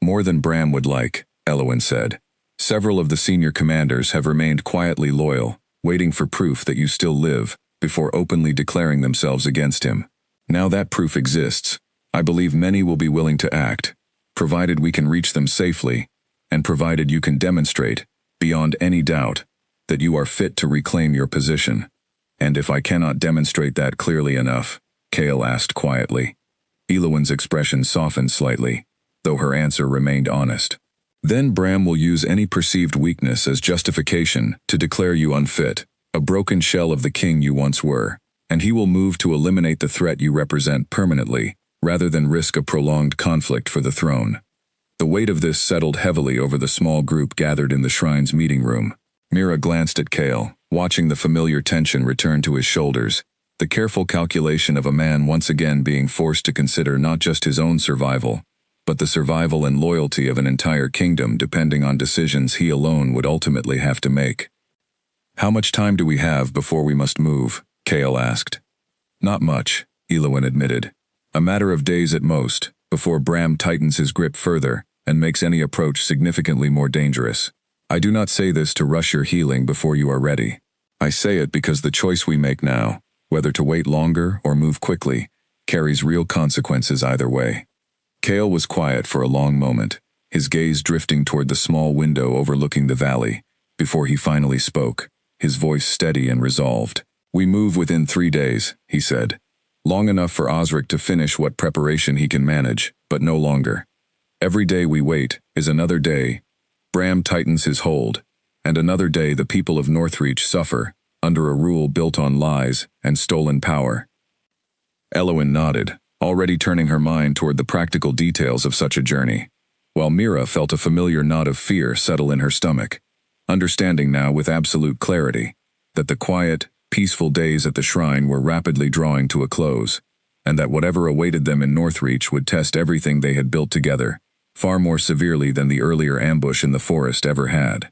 More than Bram would like, Elowyn said. Several of the senior commanders have remained quietly loyal, waiting for proof that you still live, before openly declaring themselves against him. Now that proof exists, I believe many will be willing to act, provided we can reach them safely, and provided you can demonstrate, beyond any doubt, that you are fit to reclaim your position. And if I cannot demonstrate that clearly enough, Kale asked quietly. Elowyn's expression softened slightly, though her answer remained honest. Then Bram will use any perceived weakness as justification to declare you unfit, a broken shell of the king you once were, and he will move to eliminate the threat you represent permanently, rather than risk a prolonged conflict for the throne. The weight of this settled heavily over the small group gathered in the shrine's meeting room. Mira glanced at Kale, watching the familiar tension return to his shoulders, the careful calculation of a man once again being forced to consider not just his own survival, but the survival and loyalty of an entire kingdom depending on decisions he alone would ultimately have to make. How much time do we have before we must move? Kale asked. Not much, Elowyn admitted. A matter of days at most, before Bram tightens his grip further and makes any approach significantly more dangerous. I do not say this to rush your healing before you are ready. I say it because the choice we make now, whether to wait longer or move quickly, carries real consequences either way. Kale was quiet for a long moment, his gaze drifting toward the small window overlooking the valley, before he finally spoke, his voice steady and resolved. We move within 3 days, he said. Long enough for Osric to finish what preparation he can manage, but no longer. Every day we wait is another day Bram tightens his hold, and another day the people of Northreach suffer under a rule built on lies and stolen power. Elowyn nodded, already turning her mind toward the practical details of such a journey, while Mira felt a familiar knot of fear settle in her stomach, understanding now with absolute clarity that the quiet, peaceful days at the shrine were rapidly drawing to a close, and that whatever awaited them in Northreach would test everything they had built together, far more severely than the earlier ambush in the forest ever had.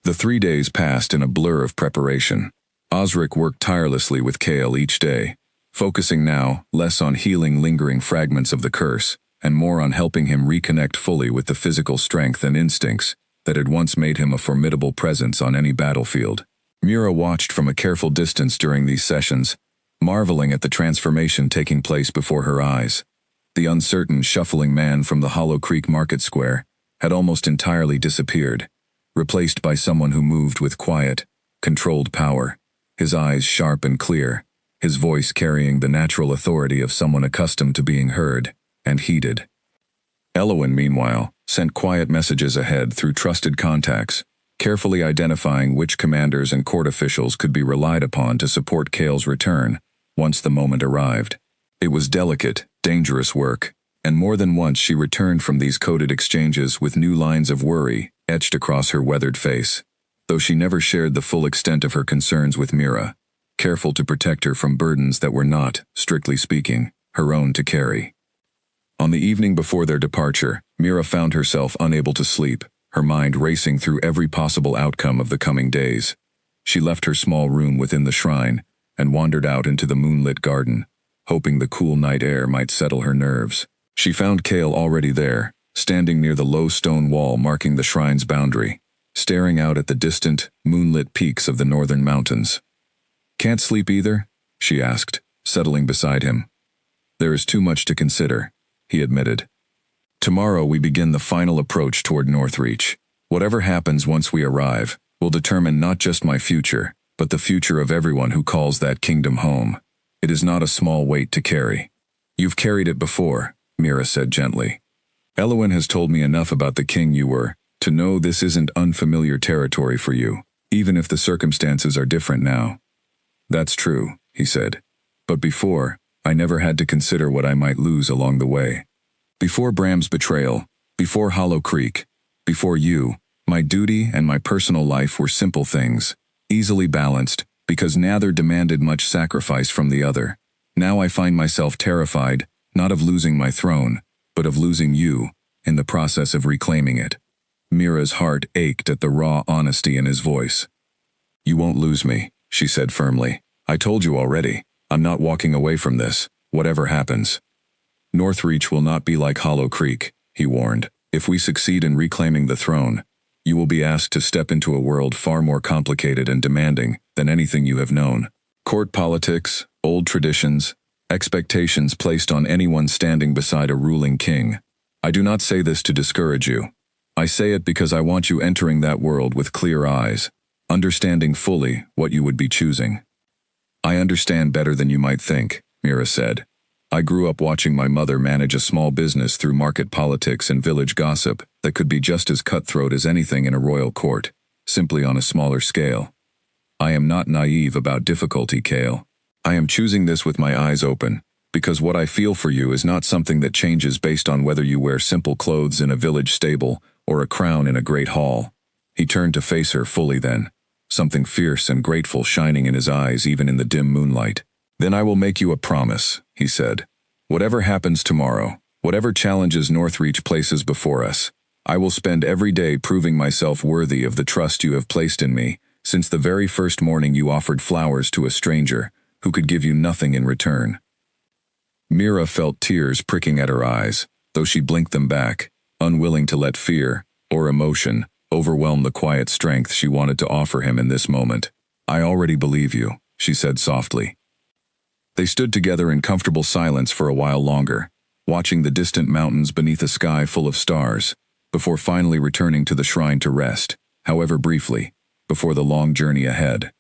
The 3 days passed in a blur of preparation. Osric worked tirelessly with Kale each day, focusing now less on healing lingering fragments of the curse, and more on helping him reconnect fully with the physical strength and instincts that had once made him a formidable presence on any battlefield. Mira watched from a careful distance during these sessions, marveling at the transformation taking place before her eyes. The uncertain, shuffling man from the Hollow Creek Market Square had almost entirely disappeared, replaced by someone who moved with quiet, controlled power, his eyes sharp and clear, his voice carrying the natural authority of someone accustomed to being heard and heeded. Elowyn, meanwhile, sent quiet messages ahead through trusted contacts, carefully identifying which commanders and court officials could be relied upon to support Kale's return once the moment arrived. It was delicate, dangerous work, and more than once she returned from these coded exchanges with new lines of worry etched across her weathered face. Though she never shared the full extent of her concerns with Mira, careful to protect her from burdens that were not, strictly speaking, her own to carry. On the evening before their departure, Mira found herself unable to sleep, her mind racing through every possible outcome of the coming days. She left her small room within the shrine and wandered out into the moonlit garden, hoping the cool night air might settle her nerves. She found Kale already there, standing near the low stone wall marking the shrine's boundary, staring out at the distant, moonlit peaks of the northern mountains. "Can't sleep either?" she asked, settling beside him. "There is too much to consider," he admitted. "Tomorrow we begin the final approach toward Northreach. Whatever happens once we arrive will determine not just my future, but the future of everyone who calls that kingdom home. It is not a small weight to carry." "You've carried it before," Mira said gently. "Elwyn has told me enough about the king you were to know this isn't unfamiliar territory for you, even if the circumstances are different now." "That's true," he said. "But before, I never had to consider what I might lose along the way. Before Bram's betrayal, before Hollow Creek, before you, my duty and my personal life were simple things, easily balanced, because neither demanded much sacrifice from the other. Now I find myself terrified, not of losing my throne, but of losing you, in the process of reclaiming it." Mira's heart ached at the raw honesty in his voice. "You won't lose me," she said firmly. "I told you already, I'm not walking away from this, whatever happens." "Northreach will not be like Hollow Creek," he warned. "If we succeed in reclaiming the throne, you will be asked to step into a world far more complicated and demanding than anything you have known. Court politics, old traditions, expectations placed on anyone standing beside a ruling king. I do not say this to discourage you. I say it because I want you entering that world with clear eyes, understanding fully what you would be choosing." "I understand better than you might think," Mira said. "I grew up watching my mother manage a small business through market politics and village gossip that could be just as cutthroat as anything in a royal court, simply on a smaller scale. I am not naive about difficulty, Kale. I am choosing this with my eyes open, because what I feel for you is not something that changes based on whether you wear simple clothes in a village stable or a crown in a great hall." He turned to face her fully then, something fierce and grateful shining in his eyes even in the dim moonlight. "Then I will make you a promise," he said. "Whatever happens tomorrow, whatever challenges Northreach places before us, I will spend every day proving myself worthy of the trust you have placed in me since the very first morning you offered flowers to a stranger who could give you nothing in return." Mira felt tears pricking at her eyes, though she blinked them back, unwilling to let fear, or emotion, overwhelm the quiet strength she wanted to offer him in this moment. "I already believe you," she said softly. They stood together in comfortable silence for a while longer, watching the distant mountains beneath a sky full of stars, before finally returning to the shrine to rest, however briefly, before the long journey ahead.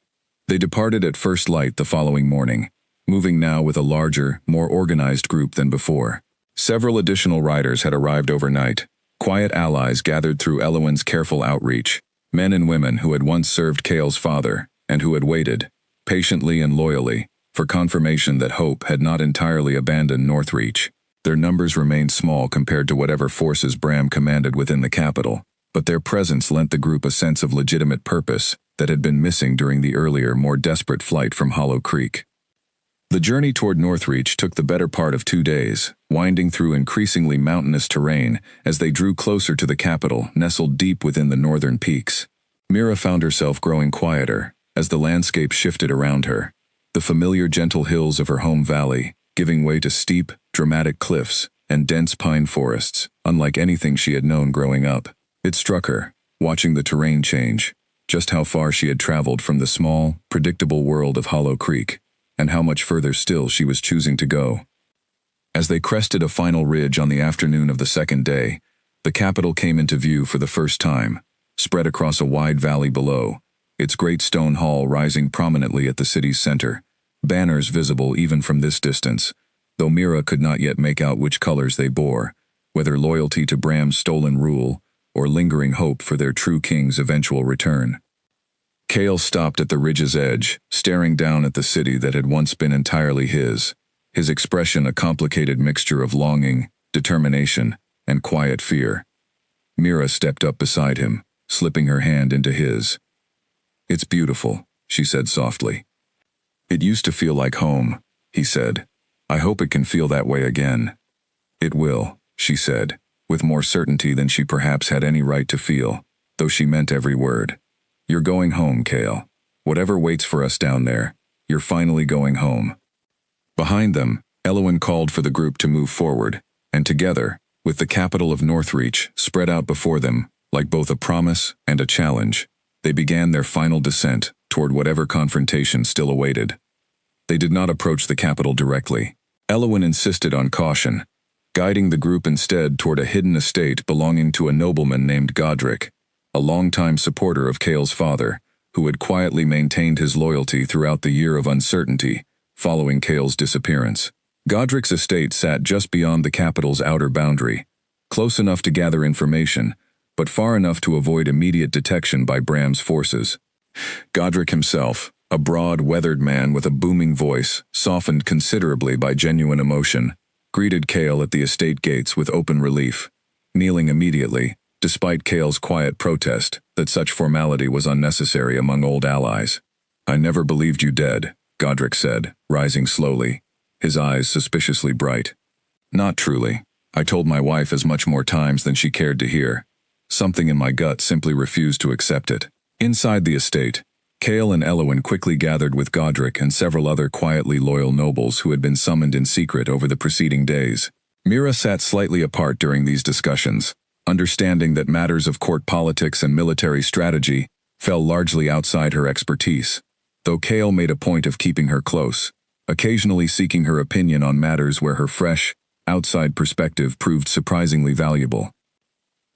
They departed at first light the following morning, moving now with a larger, more organized group than before. Several additional riders had arrived overnight, quiet allies gathered through Elwyn's careful outreach, men and women who had once served Kale's father, and who had waited, patiently and loyally, for confirmation that hope had not entirely abandoned Northreach. Their numbers remained small compared to whatever forces Bram commanded within the capital, but their presence lent the group a sense of legitimate purpose that had been missing during the earlier, more desperate flight from Hollow Creek. The journey toward Northreach took the better part of 2 days, winding through increasingly mountainous terrain as they drew closer to the capital, nestled deep within the northern peaks. Mira found herself growing quieter as the landscape shifted around her, the familiar gentle hills of her home valley giving way to steep, dramatic cliffs and dense pine forests, unlike anything she had known growing up. It struck her, watching the terrain change, just how far she had traveled from the small, predictable world of Hollow Creek, and how much further still she was choosing to go. As they crested a final ridge on the afternoon of the second day, the capital came into view for the first time, spread across a wide valley below, its great stone hall rising prominently at the city's center, banners visible even from this distance, though Mira could not yet make out which colors they bore, whether loyalty to Bram's stolen rule or lingering hope for their true king's eventual return. Kale stopped at the ridge's edge, staring down at the city that had once been entirely his expression a complicated mixture of longing, determination, and quiet fear. Mira stepped up beside him, slipping her hand into his. "It's beautiful," she said softly. "It used to feel like home," he said. "I hope it can feel that way again." "It will," she said, with more certainty than she perhaps had any right to feel, though she meant every word. "You're going home, Kale. Whatever waits for us down there, you're finally going home." Behind them, Elowin called for the group to move forward, and together, with the capital of Northreach spread out before them, like both a promise and a challenge, they began their final descent toward whatever confrontation still awaited. They did not approach the capital directly. Elowin insisted on caution, guiding the group instead toward a hidden estate belonging to a nobleman named Godric, a longtime supporter of Kale's father, who had quietly maintained his loyalty throughout the year of uncertainty following Kale's disappearance. Godric's estate sat just beyond the capital's outer boundary, close enough to gather information, but far enough to avoid immediate detection by Bram's forces. Godric himself, a broad, weathered man with a booming voice, softened considerably by genuine emotion, greeted Kale at the estate gates with open relief, kneeling immediately, despite Kale's quiet protest that such formality was unnecessary among old allies. "I never believed you dead," Godric said, rising slowly, his eyes suspiciously bright. "Not truly. I told my wife as much more times than she cared to hear. Something in my gut simply refused to accept it." Inside the estate, Kale and Elowin quickly gathered with Godric and several other quietly loyal nobles who had been summoned in secret over the preceding days. Mira sat slightly apart during these discussions, understanding that matters of court politics and military strategy fell largely outside her expertise, though Kale made a point of keeping her close, occasionally seeking her opinion on matters where her fresh, outside perspective proved surprisingly valuable.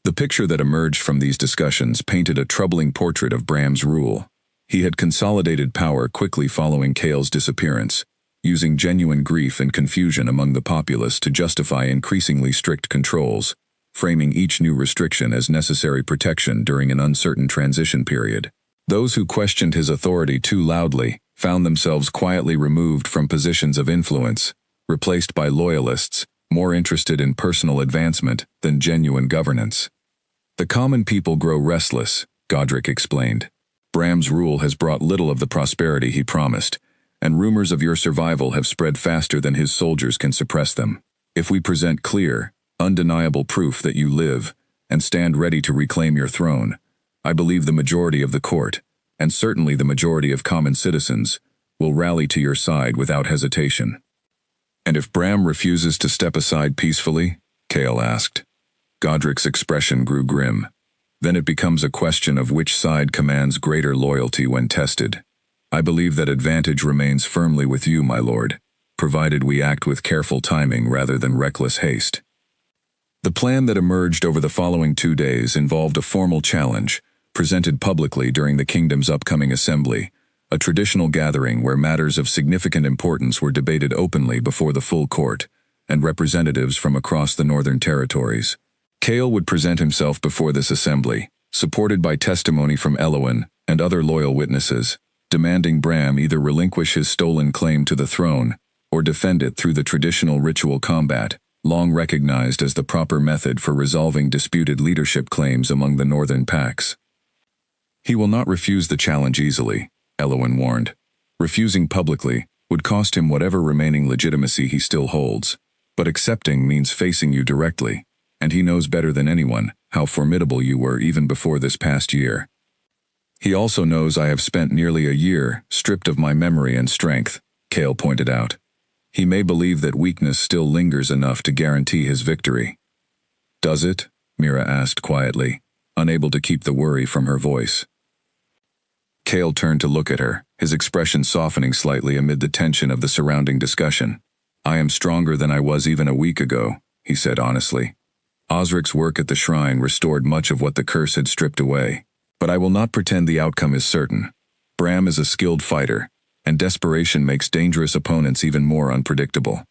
The picture that emerged from these discussions painted a troubling portrait of Bram's rule. He had consolidated power quickly following Kale's disappearance, using genuine grief and confusion among the populace to justify increasingly strict controls, framing each new restriction as necessary protection during an uncertain transition period. Those who questioned his authority too loudly found themselves quietly removed from positions of influence, replaced by loyalists more interested in personal advancement than genuine governance. "The common people grow restless," Godric explained. "Bram's rule has brought little of the prosperity he promised, and rumors of your survival have spread faster than his soldiers can suppress them. If we present clear, undeniable proof that you live and stand ready to reclaim your throne, I believe the majority of the court, and certainly the majority of common citizens, will rally to your side without hesitation." "And if Bram refuses to step aside peacefully?" Kale asked. Godric's expression grew grim. "Then it becomes a question of which side commands greater loyalty when tested. I believe that advantage remains firmly with you, my lord, provided we act with careful timing rather than reckless haste." The plan that emerged over the following 2 days involved a formal challenge, presented publicly during the kingdom's upcoming assembly, a traditional gathering where matters of significant importance were debated openly before the full court, and representatives from across the northern territories. Kale would present himself before this assembly, supported by testimony from Elowin and other loyal witnesses, demanding Bram either relinquish his stolen claim to the throne or defend it through the traditional ritual combat, long recognized as the proper method for resolving disputed leadership claims among the northern pacts. "He will not refuse the challenge easily," Elowin warned. "Refusing publicly would cost him whatever remaining legitimacy he still holds, but accepting means facing you directly, and he knows better than anyone how formidable you were even before this past year. He also knows I have spent nearly a year stripped of my memory and strength," Kale pointed out. "He may believe that weakness still lingers enough to guarantee his victory." "Does it?" Mira asked quietly, unable to keep the worry from her voice. Kale turned to look at her, his expression softening slightly amid the tension of the surrounding discussion. "I am stronger than I was even a week ago," he said honestly. "Osric's work at the shrine restored much of what the curse had stripped away. But I will not pretend the outcome is certain. Bram is a skilled fighter, and desperation makes dangerous opponents even more unpredictable."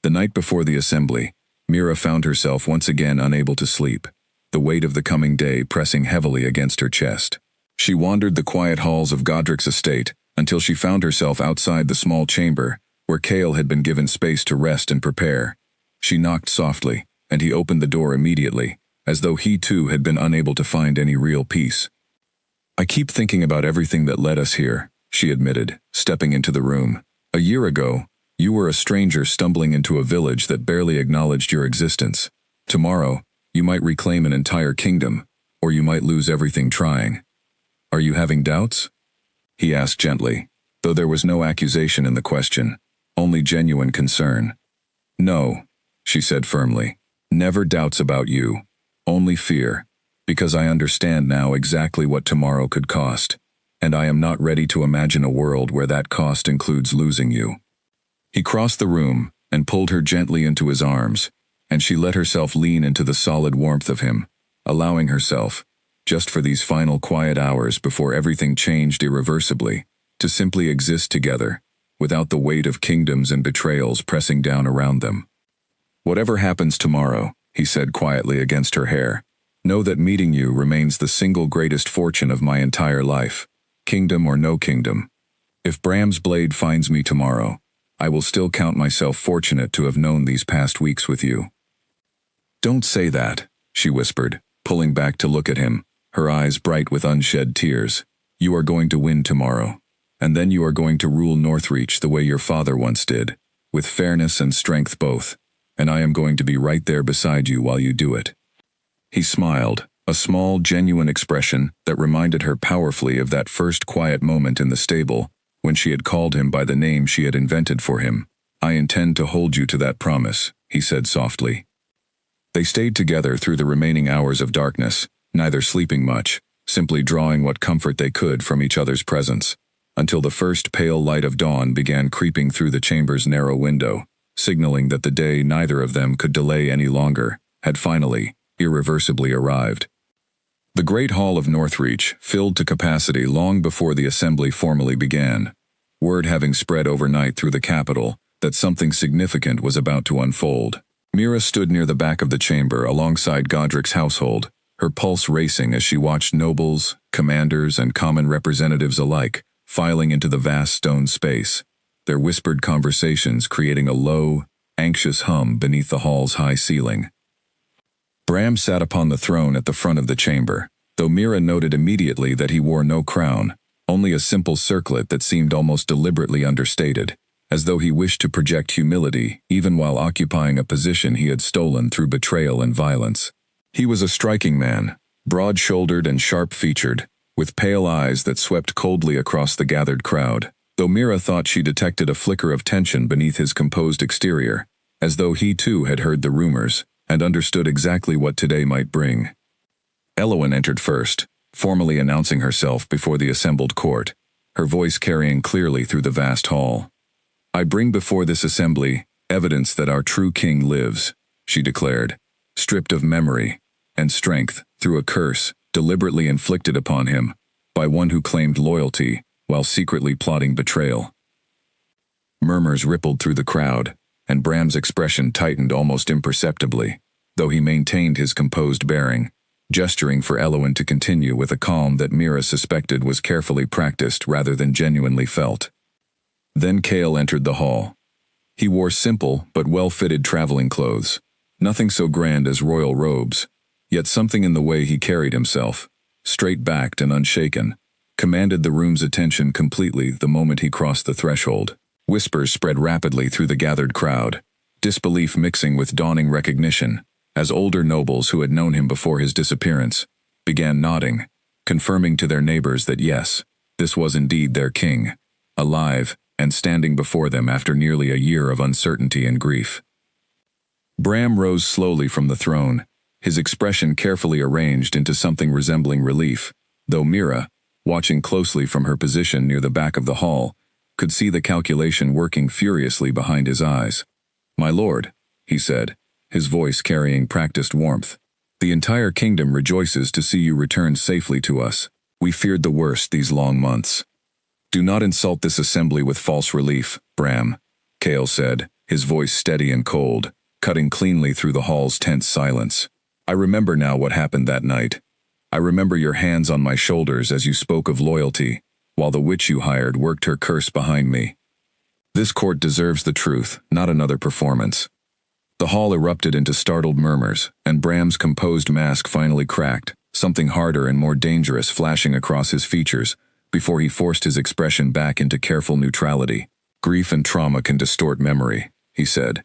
The night before the assembly, Mira found herself once again unable to sleep, the weight of the coming day pressing heavily against her chest. She wandered the quiet halls of Godric's estate until she found herself outside the small chamber where Kale had been given space to rest and prepare. She knocked softly, and he opened the door immediately, as though he too had been unable to find any real peace. "I keep thinking about everything that led us here," she admitted, stepping into the room. "A year ago, you were a stranger stumbling into a village that barely acknowledged your existence. Tomorrow, you might reclaim an entire kingdom, or you might lose everything trying. Are you having doubts?" he asked gently, though there was no accusation in the question, only genuine concern. "No," she said firmly. "Never doubts about you. Only fear, because I understand now exactly what tomorrow could cost, and I am not ready to imagine a world where that cost includes losing you." He crossed the room and pulled her gently into his arms, and she let herself lean into the solid warmth of him, allowing herself, just for these final quiet hours before everything changed irreversibly, to simply exist together, without the weight of kingdoms and betrayals pressing down around them. "Whatever happens tomorrow," he said quietly against her hair, "know that meeting you remains the single greatest fortune of my entire life, kingdom or no kingdom. If Bram's blade finds me tomorrow, I will still count myself fortunate to have known these past weeks with you." "Don't say that," she whispered, pulling back to look at him, her eyes bright with unshed tears. "You are going to win tomorrow, and then you are going to rule Northreach the way your father once did, with fairness and strength both, and I am going to be right there beside you while you do it." He smiled, a small, genuine expression that reminded her powerfully of that first quiet moment in the stable, when she had called him by the name she had invented for him. "I intend to hold you to that promise," he said softly. They stayed together through the remaining hours of darkness, neither sleeping much, simply drawing what comfort they could from each other's presence, until the first pale light of dawn began creeping through the chamber's narrow window, signaling that the day neither of them could delay any longer had finally, irreversibly arrived. The great hall of Northreach filled to capacity long before the assembly formally began, word having spread overnight through the capital that something significant was about to unfold. Mira stood near the back of the chamber alongside Godric's household, her pulse racing as she watched nobles, commanders, and common representatives alike filing into the vast stone space, their whispered conversations creating a low, anxious hum beneath the hall's high ceiling. Bram sat upon the throne at the front of the chamber, though Mira noted immediately that he wore no crown, only a simple circlet that seemed almost deliberately understated, as though he wished to project humility even while occupying a position he had stolen through betrayal and violence. He was a striking man, broad-shouldered and sharp-featured, with pale eyes that swept coldly across the gathered crowd, though Mira thought she detected a flicker of tension beneath his composed exterior, as though he too had heard the rumors and understood exactly what today might bring. Elowen entered first, formally announcing herself before the assembled court, her voice carrying clearly through the vast hall. "I bring before this assembly evidence that our true king lives," she declared, stripped of memory and strength through a curse deliberately inflicted upon him by one who claimed loyalty while secretly plotting betrayal. Murmurs rippled through the crowd, and Bram's expression tightened almost imperceptibly, though he maintained his composed bearing, gesturing for Elowen to continue with a calm that Mira suspected was carefully practiced rather than genuinely felt. Then Cale entered the hall. He wore simple but well-fitted traveling clothes, nothing so grand as royal robes, yet something in the way he carried himself, straight-backed and unshaken, commanded the room's attention completely the moment he crossed the threshold. Whispers spread rapidly through the gathered crowd, disbelief mixing with dawning recognition, as older nobles who had known him before his disappearance began nodding, confirming to their neighbors that yes, this was indeed their king, alive and standing before them after nearly a year of uncertainty and grief. Bram rose slowly from the throne, his expression carefully arranged into something resembling relief, though Mira, watching closely from her position near the back of the hall, could see the calculation working furiously behind his eyes. "My lord," he said, his voice carrying practiced warmth, "the entire kingdom rejoices to see you return safely to us. We feared the worst these long months." "Do not insult this assembly with false relief, Bram," Cale said, his voice steady and cold, cutting cleanly through the hall's tense silence. "I remember now what happened that night. I remember your hands on my shoulders as you spoke of loyalty, while the witch you hired worked her curse behind me. This court deserves the truth, not another performance." The hall erupted into startled murmurs, and Bram's composed mask finally cracked, something harder and more dangerous flashing across his features, before he forced his expression back into careful neutrality. Grief and trauma can distort memory, he said,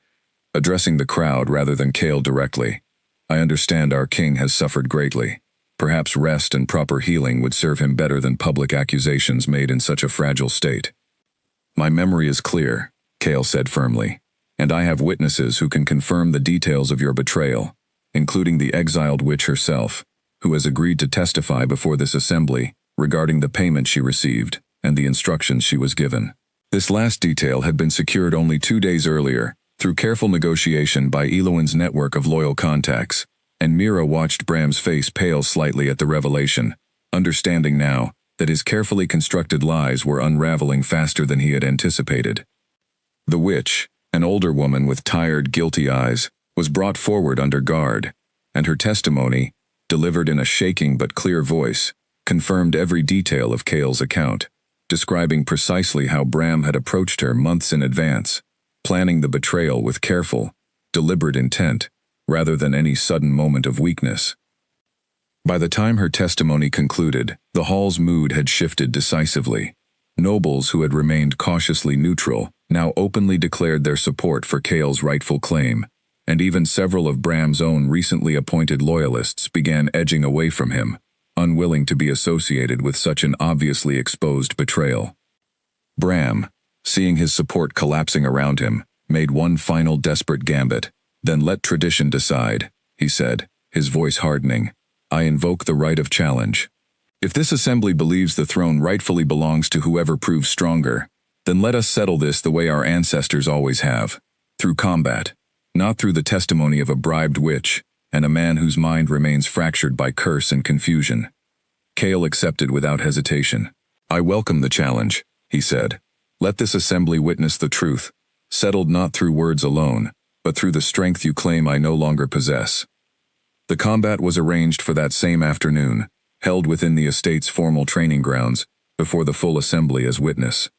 addressing the crowd rather than Kale directly. I understand our king has suffered greatly. Perhaps rest and proper healing would serve him better than public accusations made in such a fragile state. My memory is clear, Kale said firmly, and I have witnesses who can confirm the details of your betrayal, including the exiled witch herself, who has agreed to testify before this assembly regarding the payment she received and the instructions she was given. This last detail had been secured only 2 days earlier, through careful negotiation by Eloin's network of loyal contacts, and Mira watched Bram's face pale slightly at the revelation, understanding now that his carefully constructed lies were unraveling faster than he had anticipated. The witch, an older woman with tired, guilty eyes, was brought forward under guard, and her testimony, delivered in a shaking but clear voice, confirmed every detail of Kale's account, describing precisely how Bram had approached her months in advance, planning the betrayal with careful, deliberate intent, rather than any sudden moment of weakness. By the time her testimony concluded, the hall's mood had shifted decisively. Nobles who had remained cautiously neutral now openly declared their support for Kale's rightful claim, and even several of Bram's own recently appointed loyalists began edging away from him, unwilling to be associated with such an obviously exposed betrayal. Bram, seeing his support collapsing around him, made one final desperate gambit. Then let tradition decide, he said, his voice hardening. I invoke the right of challenge. If this assembly believes the throne rightfully belongs to whoever proves stronger, then let us settle this the way our ancestors always have, through combat, not through the testimony of a bribed witch and a man whose mind remains fractured by curse and confusion. Kale accepted without hesitation. I welcome the challenge, he said. Let this assembly witness the truth, settled not through words alone, but through the strength you claim I no longer possess. The combat was arranged for that same afternoon, held within the estate's formal training grounds, before the full assembly as witness.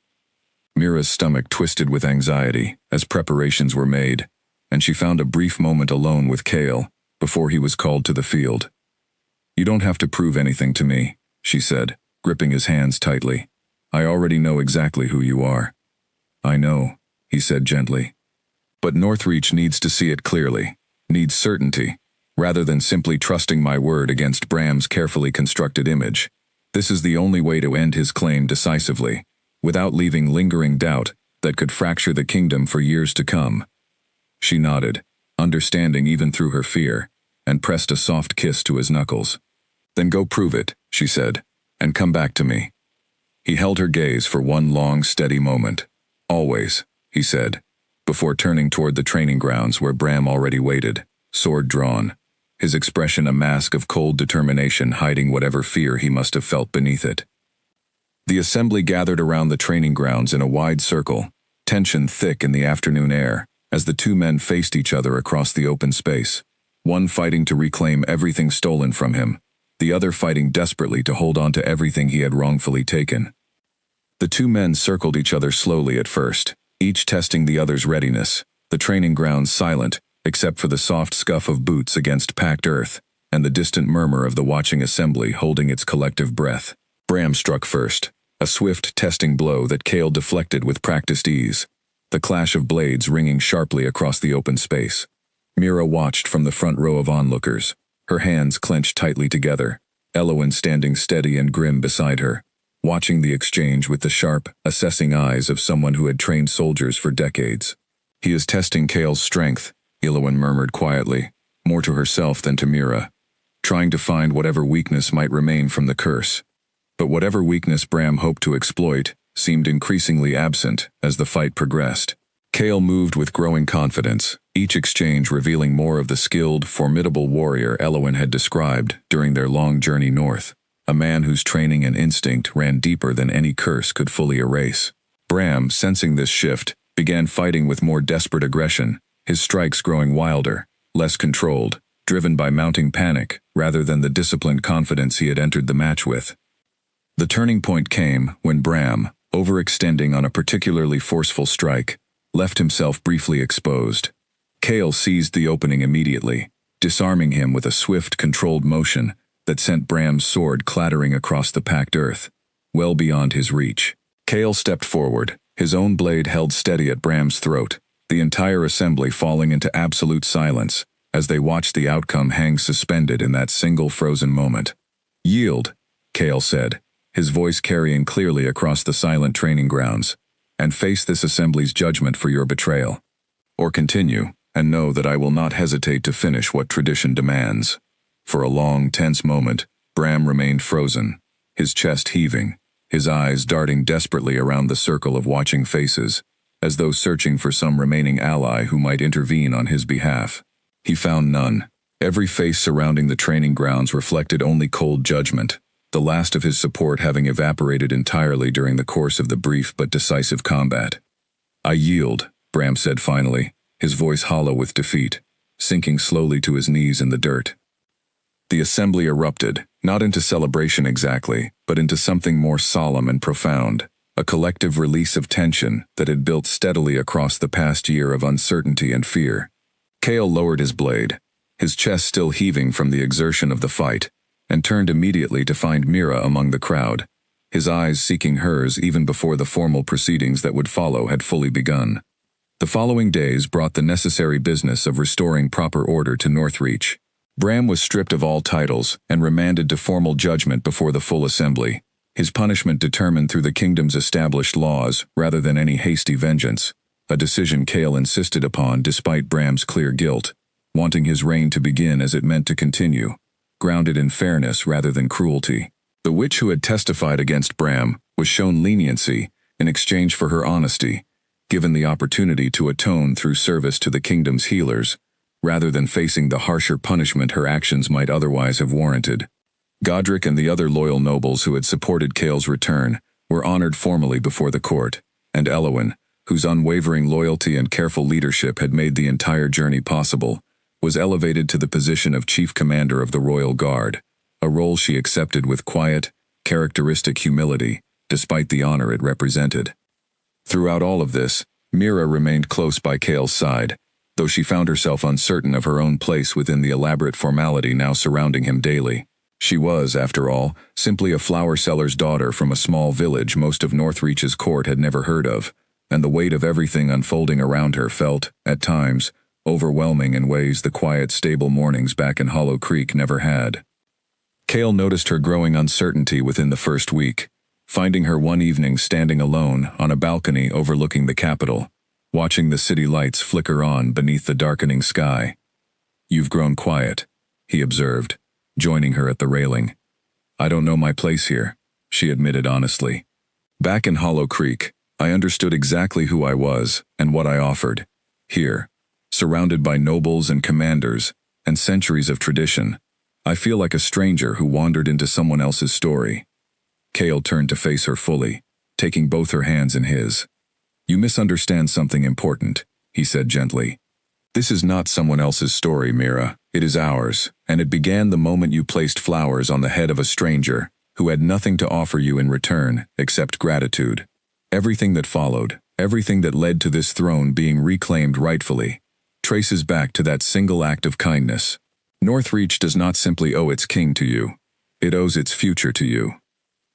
Mira's stomach twisted with anxiety as preparations were made, and she found a brief moment alone with Kale before he was called to the field. You don't have to prove anything to me, she said, gripping his hands tightly. I already know exactly who you are. I know, he said gently. But Northreach needs to see it clearly, needs certainty, rather than simply trusting my word against Bram's carefully constructed image. This is the only way to end his claim decisively, without leaving lingering doubt that could fracture the kingdom for years to come. She nodded, understanding even through her fear, and pressed a soft kiss to his knuckles. Then go prove it, she said, and come back to me. He held her gaze for one long, steady moment. Always, he said, before turning toward the training grounds where Bram already waited, sword drawn, his expression a mask of cold determination hiding whatever fear he must have felt beneath it. The assembly gathered around the training grounds in a wide circle, tension thick in the afternoon air, as the two men faced each other across the open space, one fighting to reclaim everything stolen from him, the other fighting desperately to hold on to everything he had wrongfully taken. The two men circled each other slowly at first, each testing the other's readiness, the training grounds silent, except for the soft scuff of boots against packed earth, and the distant murmur of the watching assembly holding its collective breath. Bram struck first, a swift, testing blow that Kale deflected with practiced ease, the clash of blades ringing sharply across the open space. Mira watched from the front row of onlookers, her hands clenched tightly together, Eloin standing steady and grim beside her, watching the exchange with the sharp, assessing eyes of someone who had trained soldiers for decades. He is testing Kale's strength, Eloin murmured quietly, more to herself than to Mira, trying to find whatever weakness might remain from the curse. But whatever weakness Bram hoped to exploit seemed increasingly absent as the fight progressed. Kale moved with growing confidence, each exchange revealing more of the skilled, formidable warrior Eloin had described during their long journey north, a man whose training and instinct ran deeper than any curse could fully erase. Bram, sensing this shift, began fighting with more desperate aggression, his strikes growing wilder, less controlled, driven by mounting panic rather than the disciplined confidence he had entered the match with. The turning point came when Bram, overextending on a particularly forceful strike, left himself briefly exposed. Kale seized the opening immediately, disarming him with a swift, controlled motion that sent Bram's sword clattering across the packed earth. well beyond his reach. Kale stepped forward, his own blade held steady at Bram's throat, the entire assembly falling into absolute silence, as they watched the outcome hang suspended in that single frozen moment. "Yield," Kale said, his voice carrying clearly across the silent training grounds, "and face this assembly's judgment for your betrayal. Or continue, and know that I will not hesitate to finish what tradition demands." For a long, tense moment, Bram remained frozen, his chest heaving, his eyes darting desperately around the circle of watching faces, as though searching for some remaining ally who might intervene on his behalf. He found none. Every face surrounding the training grounds reflected only cold judgment, the last of his support having evaporated entirely during the course of the brief but decisive combat. "I yield," Bram said finally, his voice hollow with defeat, sinking slowly to his knees in the dirt. The assembly erupted, not into celebration exactly, but into something more solemn and profound, a collective release of tension that had built steadily across the past year of uncertainty and fear. Kale lowered his blade, his chest still heaving from the exertion of the fight, and turned immediately to find Mira among the crowd, his eyes seeking hers even before the formal proceedings that would follow had fully begun. The following days brought the necessary business of restoring proper order to Northreach. Bram was stripped of all titles and remanded to formal judgment before the full assembly, his punishment determined through the kingdom's established laws rather than any hasty vengeance, a decision Kale insisted upon despite Bram's clear guilt, wanting his reign to begin as it meant to continue, grounded in fairness rather than cruelty. The witch who had testified against Bram was shown leniency in exchange for her honesty, given the opportunity to atone through service to the kingdom's healers, rather than facing the harsher punishment her actions might otherwise have warranted. Godric and the other loyal nobles who had supported Kale's return were honored formally before the court, and Elowyn, whose unwavering loyalty and careful leadership had made the entire journey possible, was elevated to the position of chief commander of the Royal Guard, a role she accepted with quiet, characteristic humility, despite the honor it represented. Throughout all of this, Mira remained close by Kale's side, though she found herself uncertain of her own place within the elaborate formality now surrounding him daily. She was, after all, simply a flower seller's daughter from a small village most of Northreach's court had never heard of, and the weight of everything unfolding around her felt, at times, overwhelming in ways the quiet, stable mornings back in Hollow Creek never had. Kale noticed her growing uncertainty within the first week, finding her one evening standing alone on a balcony overlooking the capital, watching the city lights flicker on beneath the darkening sky. "You've grown quiet," he observed, joining her at the railing. "I don't know my place here," she admitted honestly. "Back in Hollow Creek, I understood exactly who I was and what I offered. Here, surrounded by nobles and commanders and centuries of tradition, I feel like a stranger who wandered into someone else's story." Kale turned to face her fully, taking both her hands in his. "You misunderstand something important," he said gently. "This is not someone else's story, Mira. It is ours, and it began the moment you placed flowers on the head of a stranger who had nothing to offer you in return except gratitude. Everything that followed, everything that led to this throne being reclaimed rightfully, traces back to that single act of kindness. Northreach does not simply owe its king to you. It owes its future to you."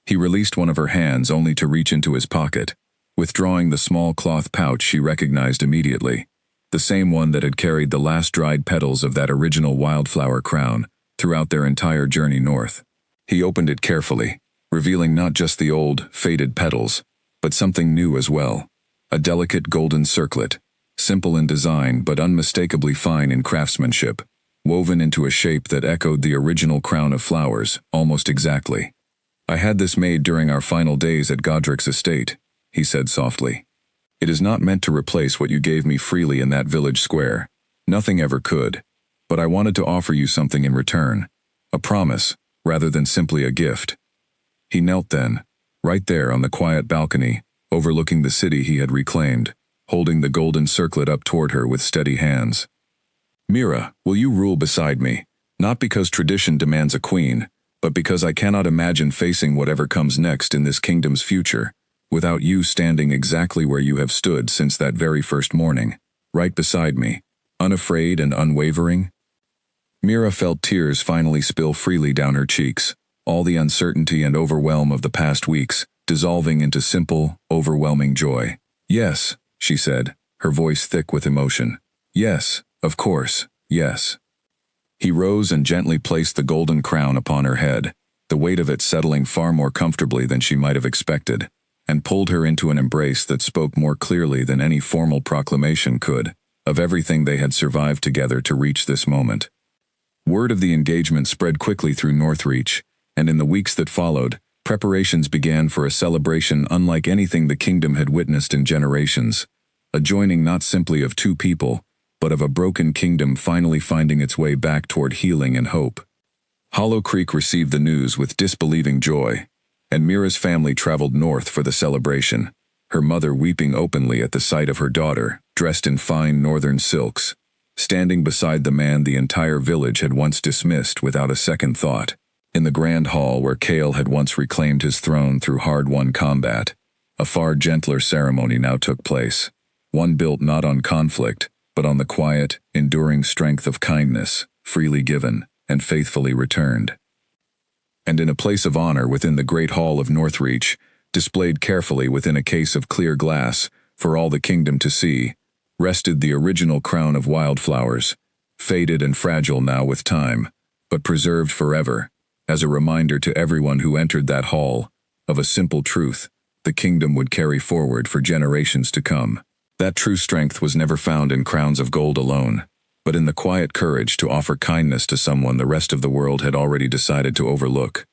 He released one of her hands only to reach into his pocket, withdrawing the small cloth pouch she recognized immediately, the same one that had carried the last dried petals of that original wildflower crown throughout their entire journey north. He opened it carefully, revealing not just the old, faded petals, but something new as well, a delicate golden circlet, simple in design but unmistakably fine in craftsmanship, woven into a shape that echoed the original crown of flowers almost exactly. "I had this made during our final days at Godric's estate," he said softly. "It is not meant to replace what you gave me freely in that village square. Nothing ever could. But I wanted to offer you something in return. A promise, rather than simply a gift." He knelt then, right there on the quiet balcony, overlooking the city he had reclaimed, holding the golden circlet up toward her with steady hands. "Mira, will you rule beside me, not because tradition demands a queen, but because I cannot imagine facing whatever comes next in this kingdom's future, without you standing exactly where you have stood since that very first morning, right beside me, unafraid and unwavering?" Mira felt tears finally spill freely down her cheeks, all the uncertainty and overwhelm of the past weeks, dissolving into simple, overwhelming joy. "Yes," she said, her voice thick with emotion. "Yes, of course, yes." He rose and gently placed the golden crown upon her head, the weight of it settling far more comfortably than she might have expected, and pulled her into an embrace that spoke more clearly than any formal proclamation could, of everything they had survived together to reach this moment. Word of the engagement spread quickly through Northreach, and in the weeks that followed, preparations began for a celebration unlike anything the kingdom had witnessed in generations, a joining not simply of two people, but of a broken kingdom finally finding its way back toward healing and hope. Hollow Creek received the news with disbelieving joy, and Mira's family traveled north for the celebration, her mother weeping openly at the sight of her daughter, dressed in fine northern silks, standing beside the man the entire village had once dismissed without a second thought. In the grand hall where Kale had once reclaimed his throne through hard-won combat, a far gentler ceremony now took place, one built not on conflict, but on the quiet, enduring strength of kindness, freely given and faithfully returned. And in a place of honor within the great hall of Northreach, displayed carefully within a case of clear glass, for all the kingdom to see, rested the original crown of wildflowers, faded and fragile now with time, but preserved forever, as a reminder to everyone who entered that hall, of a simple truth the kingdom would carry forward for generations to come. That true strength was never found in crowns of gold alone, but in the quiet courage to offer kindness to someone the rest of the world had already decided to overlook.